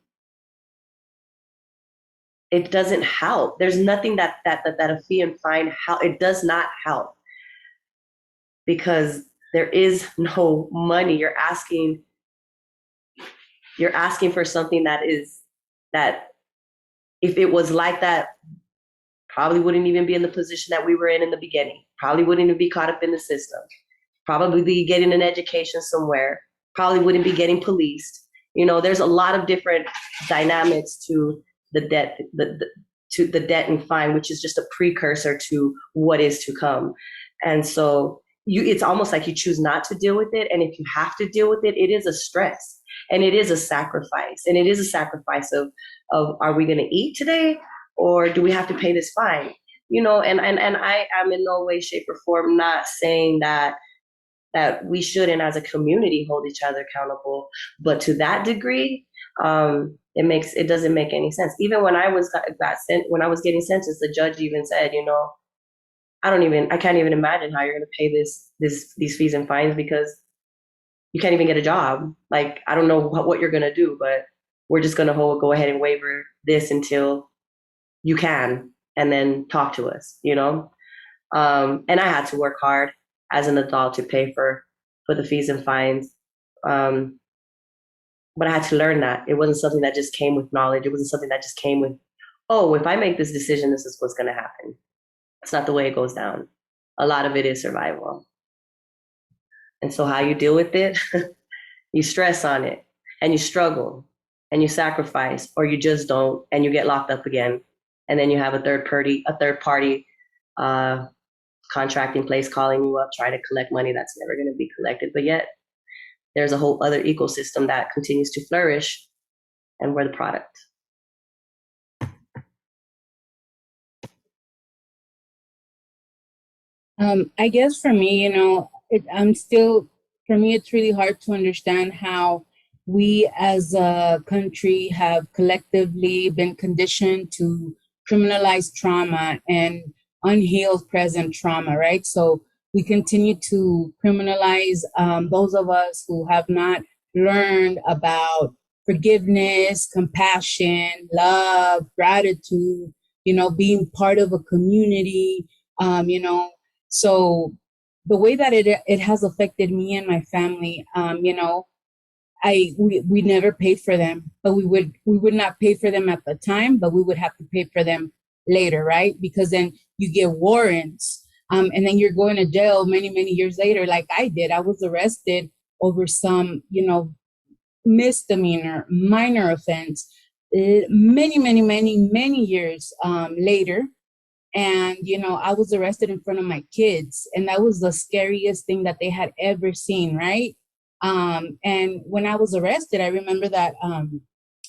it doesn't help. There's nothing that a fee and fine help. It does not help because there is no money. You're asking for something that if it was like that, probably wouldn't even be in the position that we were in the beginning. Probably wouldn't even be caught up in the system. Probably be getting an education somewhere. Probably wouldn't be getting policed. You know, there's a lot of different dynamics to the debt, to the debt and fine, which is just a precursor to what is to come. And so it's almost like you choose not to deal with it. And if you have to deal with it, it is a stress and it is a sacrifice. And it is a sacrifice of are we going to eat today or do we have to pay this fine? You know, and I am in no way, shape, or form not saying that we shouldn't as a community hold each other accountable, but to that degree, it doesn't make any sense. Even when I was getting sentenced, the judge even said, you know, I can't even imagine how you're going to pay these fees and fines because you can't even get a job. Like, I don't know what you're going to do, but we're just going to go ahead and waiver this until you can, and then talk to us, you know? And I had to work hard as an adult to pay for the fees and fines. But I had to learn that. It wasn't something that just came with knowledge. It wasn't something that just came with, oh, if I make this decision, this is what's going to happen. It's not the way it goes down. A lot of it is survival. And so how you deal with it, you stress on it and you struggle and you sacrifice, or you just don't and you get locked up again. And then you have a third party contract in place calling you up, trying to collect money that's never going to be collected. But yet there's a whole other ecosystem that continues to flourish, and we're the product. I guess for me, you know, for me, it's really hard to understand how we as a country have collectively been conditioned to criminalize trauma and unhealed present trauma, right? So we continue to criminalize those of us who have not learned about forgiveness, compassion, love, gratitude, you know, being part of a community, you know. So the way that it has affected me and my family, you know, we never paid for them, but we would not pay for them at the time, but we would have to pay for them later, right? Because then you get warrants, and then you're going to jail many, many years later, like I did. I was arrested over some, you know, misdemeanor, minor offense, many, many, many, many years later. And, you know, I was arrested in front of my kids, and that was the scariest thing that they had ever seen, right? And when I was arrested, I remember that,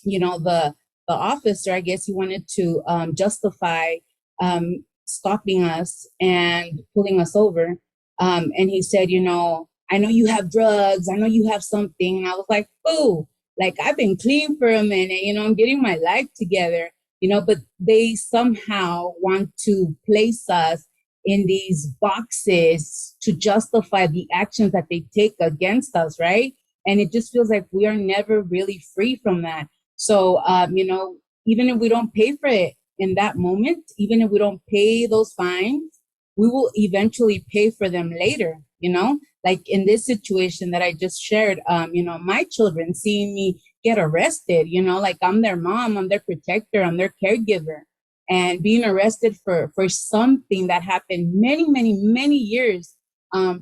you know, the officer, I guess he wanted to justify stopping us and pulling us over. And he said, you know, I know you have drugs. I know you have something. And I was like, oh, like I've been clean for a minute, you know, I'm getting my life together, you know, but they somehow want to place us in these boxes to justify the actions that they take against us, right? And it just feels like we are never really free from that. So, you know, even if we don't pay for it, in that moment, even if we don't pay those fines, we will eventually pay for them later, you know? Like in this situation that I just shared, you know, my children seeing me get arrested, you know, like I'm their mom, I'm their protector, I'm their caregiver, and being arrested for something that happened many years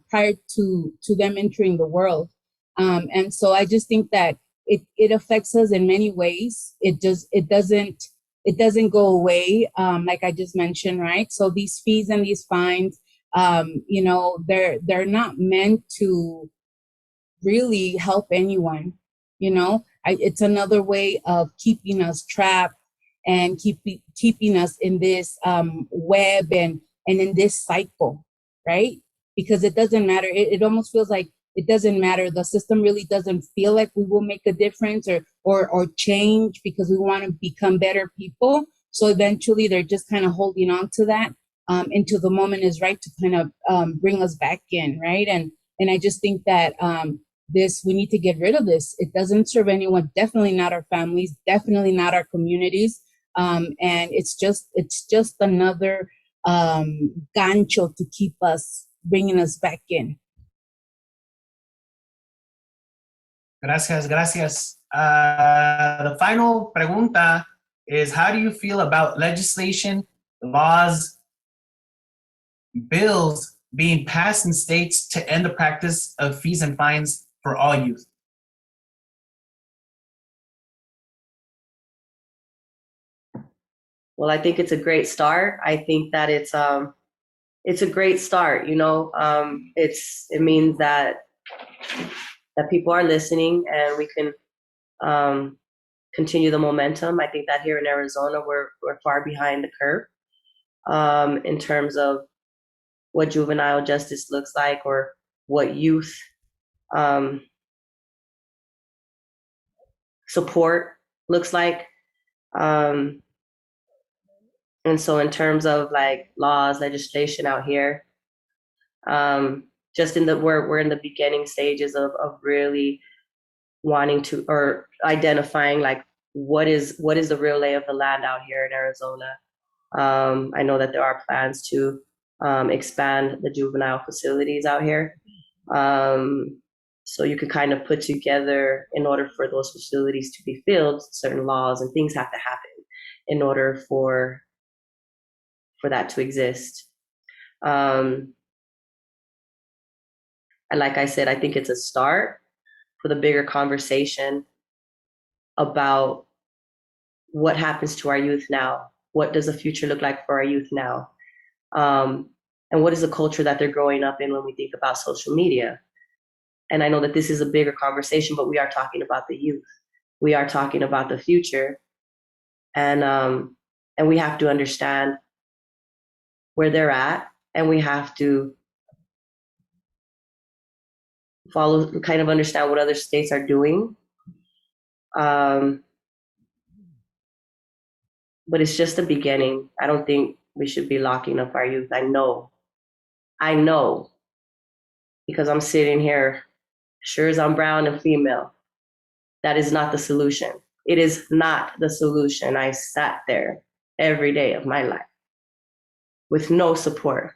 prior to them entering the world. And so I just think that it affects us in many ways. It doesn't go away, like I just mentioned, right? So these fees and these fines, you know, they're not meant to really help anyone. You know, it's another way of keeping us trapped and keeping us in this web and in this cycle, right? Because it doesn't matter. It almost feels like it doesn't matter. The system really doesn't feel like we will make a difference or change because we want to become better people. So eventually they're just kind of holding on to that until the moment is right to kind of bring us back in, right? And I just think that we need to get rid of this. It doesn't serve anyone, definitely not our families, definitely not our communities. And it's just another gancho to keep us, bringing us back in. Gracias. The final pregunta is, how do you feel about legislation, laws, bills being passed in states to end the practice of fees and fines for all youth? Well, I think it's a great start. I think that it's a great start. You know, it means that people are listening and we can continue the momentum. I think that here in Arizona, we're far behind the curve in terms of what juvenile justice looks like or what youth support looks like. And so in terms of like laws, legislation out here, just we're in the beginning stages of really wanting to, or identifying like what is the real lay of the land out here in Arizona. I know that there are plans to expand the juvenile facilities out here. So you can kind of put together, in order for those facilities to be filled, certain laws and things have to happen in order for that to exist. And like I said, I think it's a start for the bigger conversation about what happens to our youth now. What does the future look like for our youth now? And what is the culture that they're growing up in when we think about social media? And I know that this is a bigger conversation, but we are talking about the youth. We are talking about the future. And we have to understand where they're at, and we have to kind of understand what other states are doing. But it's just the beginning. I don't think we should be locking up our youth. I know, because I'm sitting here, sure as I'm brown and female, that is not the solution. It is not the solution. I sat there every day of my life with no support.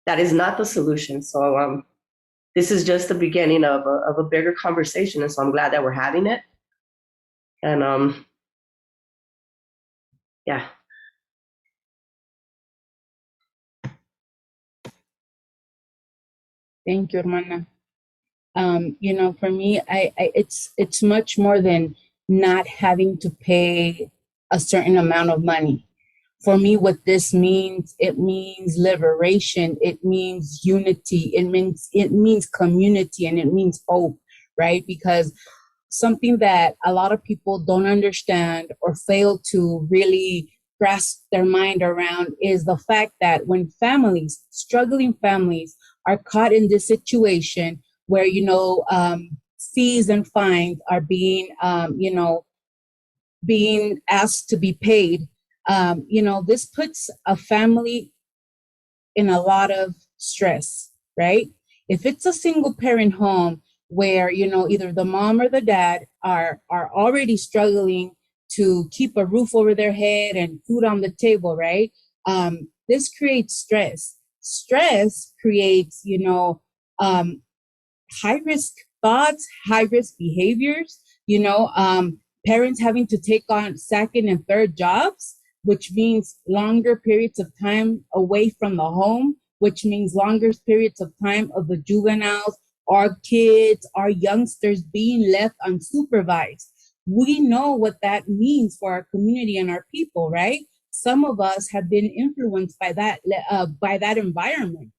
That is not the solution. So this is just the beginning of a bigger conversation. And so I'm glad that we're having it. And yeah. Thank you, hermana. You know, for me, it's much more than not having to pay a certain amount of money. For me, what this means, it means liberation, it means unity, it means community, and it means hope, right? Because something that a lot of people don't understand or fail to really grasp their mind around is the fact that when families, struggling families, are caught in this situation where, you know, fees and fines are being, you know, being asked to be paid, you know, this puts a family in a lot of stress, right? If it's a single parent home where, you know, either the mom or the dad are already struggling to keep a roof over their head and food on the table, right? This creates stress. Stress creates, high risk thoughts, high risk behaviors, parents having to take on second and third jobs, which means longer periods of time away from the home, which means longer periods of time of the juveniles, our kids, our youngsters being left unsupervised. We know what that means for our community and our people, right? Some of us have been influenced by that environment.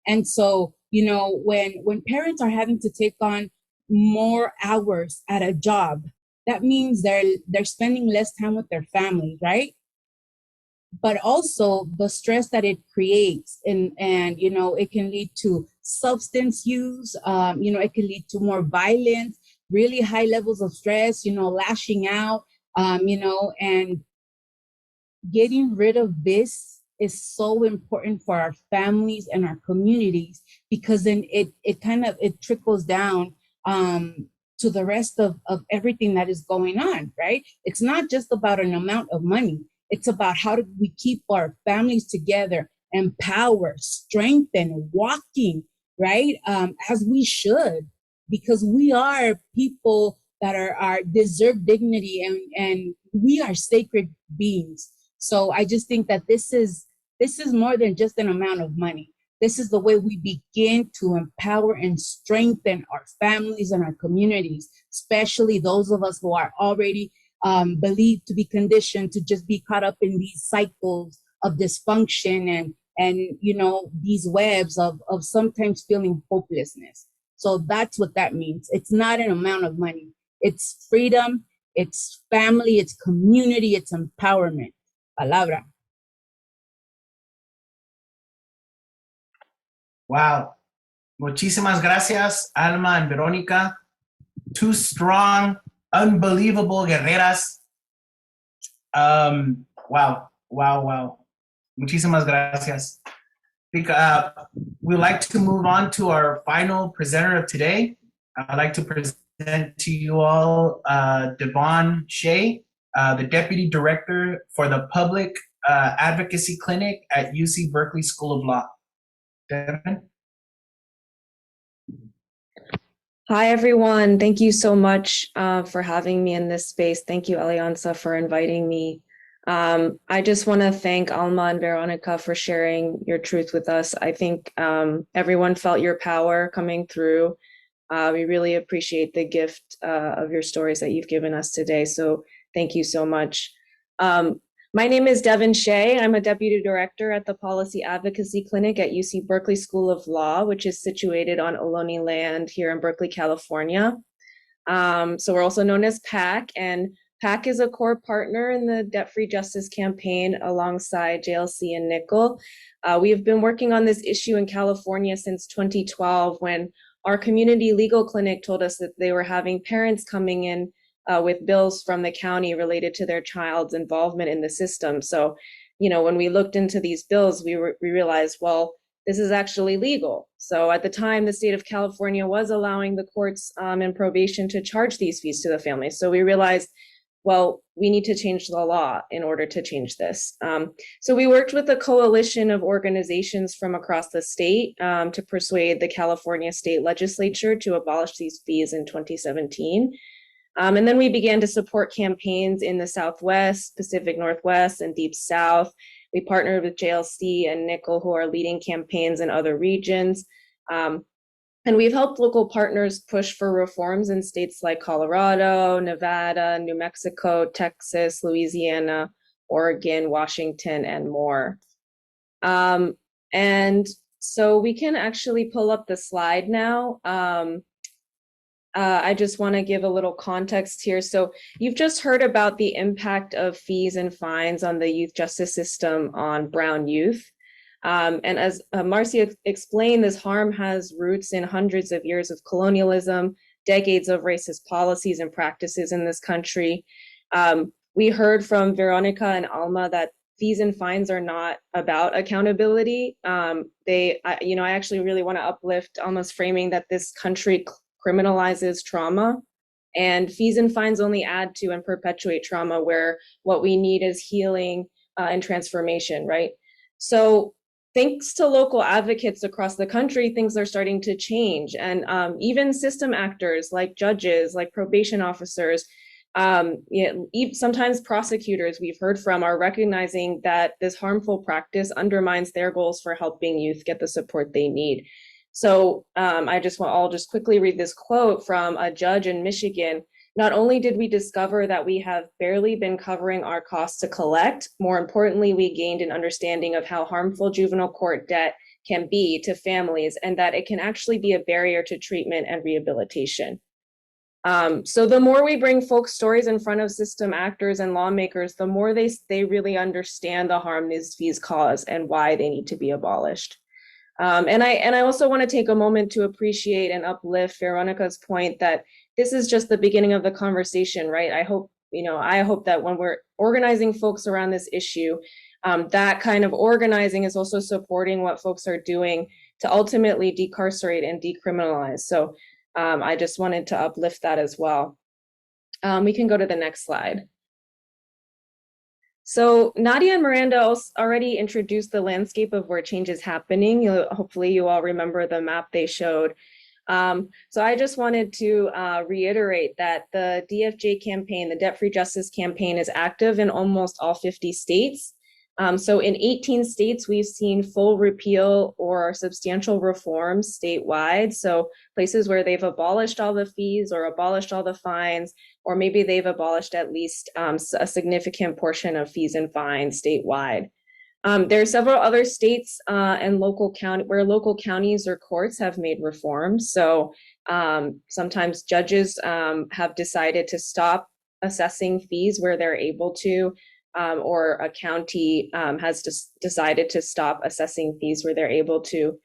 And so, when parents are having to take on more hours at a job, that means they're spending less time with their family, right? But also the stress that it creates, and it can lead to substance use. It can lead to more violence, really high levels of stress. Lashing out. And getting rid of this is so important for our families and our communities, because then it trickles down to the rest of everything that is going on, right? It's not just about an amount of money. It's about how do we keep our families together, empower, strengthen, walking, right? As we should, because we are people that are deserve dignity, and we are sacred beings. So I just think that this is more than just an amount of money. This is the way we begin to empower and strengthen our families and our communities, especially those of us who are already believed to be conditioned to just be caught up in these cycles of dysfunction and these webs of sometimes feeling hopelessness. So that's what that means. It's not an amount of money. It's freedom, it's family, it's community, it's empowerment. Palabra. Wow. Muchísimas gracias, Alma and Veronica. Two strong, unbelievable guerreras. Wow. Muchísimas gracias. We'd like to move on to our final presenter of today. I'd like to present to you all Devon Shea, the Deputy Director for the Public Advocacy Clinic at UC Berkeley School of Law. Devon? Hi, everyone. Thank you so much for having me in this space. Thank you, Alianza, for inviting me. I just want to thank Alma and Veronica for sharing your truth with us. I think everyone felt your power coming through. We really appreciate the gift of your stories that you've given us today. So thank you so much. My name is Devon Shea. I'm a Deputy Director at the Policy Advocacy Clinic at UC Berkeley School of Law, which is situated on Ohlone land here in Berkeley, California. So we're also known as PAC, and PAC is a core partner in the Debt-Free Justice campaign alongside JLC and Nickel. We have been working on this issue in California since 2012, when our community legal clinic told us that they were having parents coming in with bills from the county related to their child's involvement in the system. So, when we looked into these bills, we realized, well, this is actually legal. So at the time, the state of California was allowing the courts and probation to charge these fees to the family. So we realized, well, we need to change the law in order to change this. So we worked with a coalition of organizations from across the state to persuade the California state legislature to abolish these fees in 2017. And then we began to support campaigns in the Southwest, Pacific Northwest, and Deep South. We partnered with JLC and Nickel, who are leading campaigns in other regions. And we've helped local partners push for reforms in states like Colorado, Nevada, New Mexico, Texas, Louisiana, Oregon, Washington, and more. And so we can actually pull up the slide now. I just want to give a little context here. So you've just heard about the impact of fees and fines on the youth justice system on Brown youth. And as Marcia explained, this harm has roots in hundreds of years of colonialism, decades of racist policies and practices in this country. We heard from Veronica and Alma that fees and fines are not about accountability. I actually really want to uplift Alma's framing that this country criminalizes trauma. And fees and fines only add to and perpetuate trauma, where what we need is healing and transformation, right? So thanks to local advocates across the country, things are starting to change. And even system actors like judges, like probation officers, sometimes prosecutors we've heard from are recognizing that this harmful practice undermines their goals for helping youth get the support they need. So I'll just quickly read this quote from a judge in Michigan. Not only did we discover that we have barely been covering our costs to collect, more importantly, we gained an understanding of how harmful juvenile court debt can be to families, and that it can actually be a barrier to treatment and rehabilitation. So the more we bring folks' stories in front of system actors and lawmakers, the more they really understand the harm these fees cause and why they need to be abolished. And I also want to take a moment to appreciate and uplift Veronica's point that this is just the beginning of the conversation, right? I hope that when we're organizing folks around this issue, that kind of organizing is also supporting what folks are doing to ultimately decarcerate and decriminalize. So I just wanted to uplift that as well. We can go to the next slide. So Nadia and Miranda already introduced the landscape of where change is happening. Hopefully you all remember the map they showed. So I just wanted to reiterate that the DFJ campaign, the Debt-Free Justice campaign, is active in almost all 50 states. So in 18 states, we've seen full repeal or substantial reforms statewide. So places where they've abolished all the fees or abolished all the fines, or maybe they've abolished at least a significant portion of fees and fines statewide. There are several other states and local counties or courts have made reforms. So sometimes judges have decided to stop assessing fees where they're able to, or a county has decided to stop assessing fees where they're able to.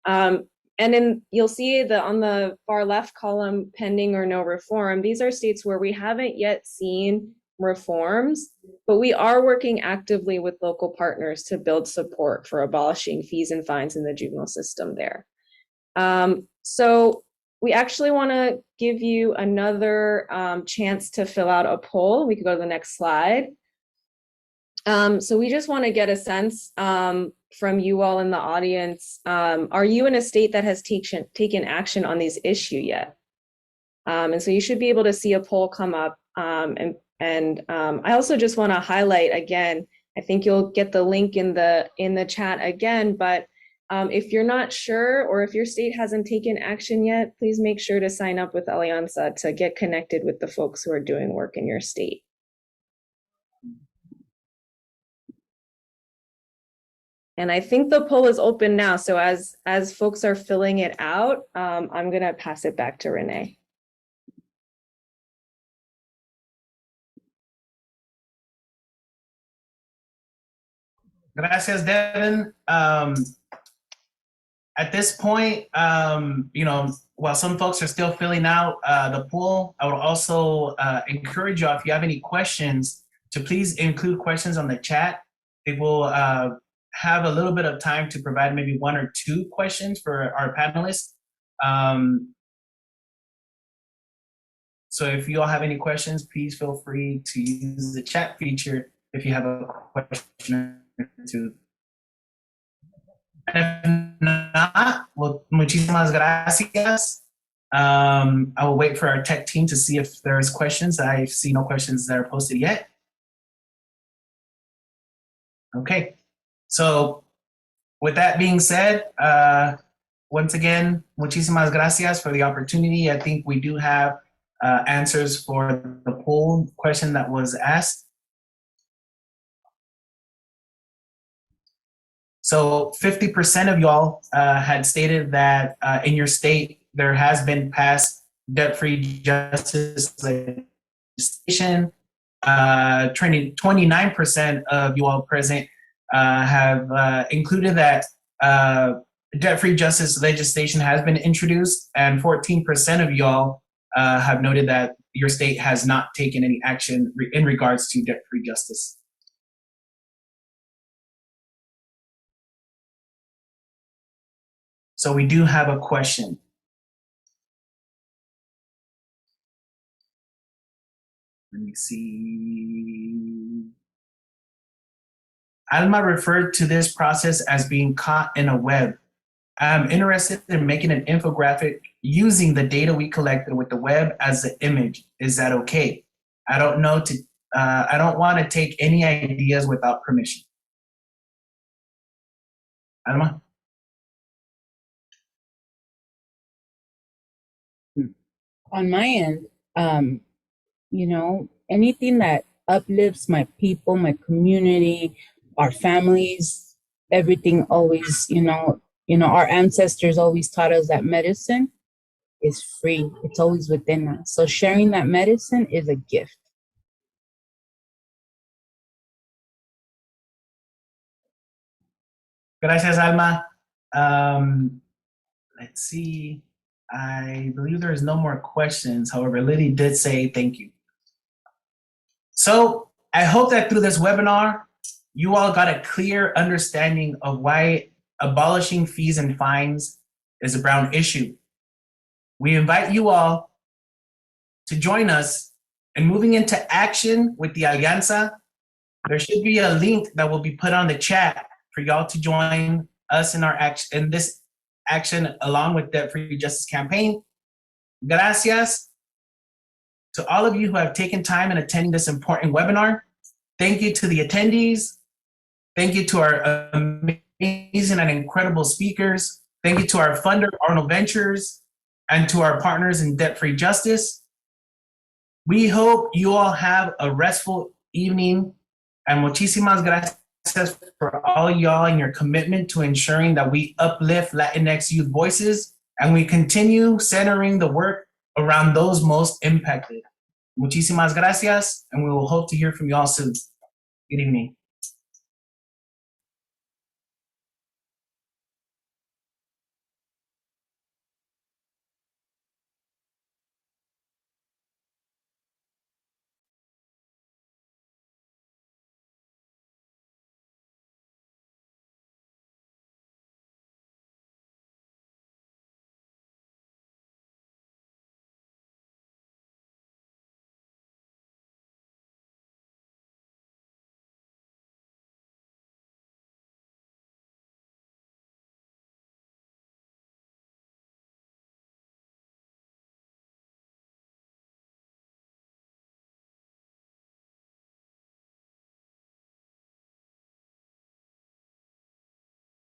And then you'll see on the far left column, pending or no reform, these are states where we haven't yet seen reforms, but we are working actively with local partners to build support for abolishing fees and fines in the juvenile system there. So we actually want to give you another chance to fill out a poll. We could go to the next slide. So we just want to get a sense from you all in the audience. Are you in a state that has taken action on these issues yet? And so you should be able to see a poll come up. And I also just want to highlight again, I think you'll get the link in the chat again, but if you're not sure, or if your state hasn't taken action yet, please make sure to sign up with Alianza to get connected with the folks who are doing work in your state. And I think the poll is open now. So as folks are filling it out, I'm going to pass it back to Renee. Gracias, Devin. At this point, while some folks are still filling out the poll, I would also encourage you, if you have any questions, to please include questions on the chat. It will have a little bit of time to provide maybe 1 or 2 questions for our panelists. So if you all have any questions, please feel free to use the chat feature if you have a question or 2. And if not, well, muchísimas gracias. I will wait for our tech team to see if there's questions. I see no questions that are posted yet. Okay, so with that being said, once again, muchísimas gracias for the opportunity. I think we do have answers for the poll question that was asked. So 50% of y'all had stated that in your state there has been passed debt-free justice legislation. 29% of you all present have included that debt-free justice legislation has been introduced, and 14% of y'all have noted that your state has not taken any action in regards to debt-free justice. So we do have a question. Let me see. Alma referred to this process as being caught in a web. I'm interested in making an infographic using the data we collected with the web as the image. Is that okay? I don't want to take any ideas without permission. Alma? On my end, you know, anything that uplifts my people, my community, our families, everything always, our ancestors always taught us that medicine is free. It's always within us. So sharing that medicine is a gift. Gracias, Alma. Let's see. I believe there is no more questions. However, Liddy did say thank you. So I hope that through this webinar, you all got a clear understanding of why abolishing fees and fines is a Brown issue. We invite you all to join us in moving into action with the Alianza. There should be a link that will be put on the chat for y'all to join us in this action along with the Free Justice Campaign. Gracias to all of you who have taken time in attending this important webinar. Thank you to the attendees. Thank you to our amazing and incredible speakers. Thank you to our funder, Arnold Ventures, and to our partners in Debt-Free Justice. We hope you all have a restful evening, and muchísimas gracias for all y'all and your commitment to ensuring that we uplift Latinx youth voices and we continue centering the work around those most impacted. Muchísimas gracias, and we will hope to hear from you all soon. Good evening.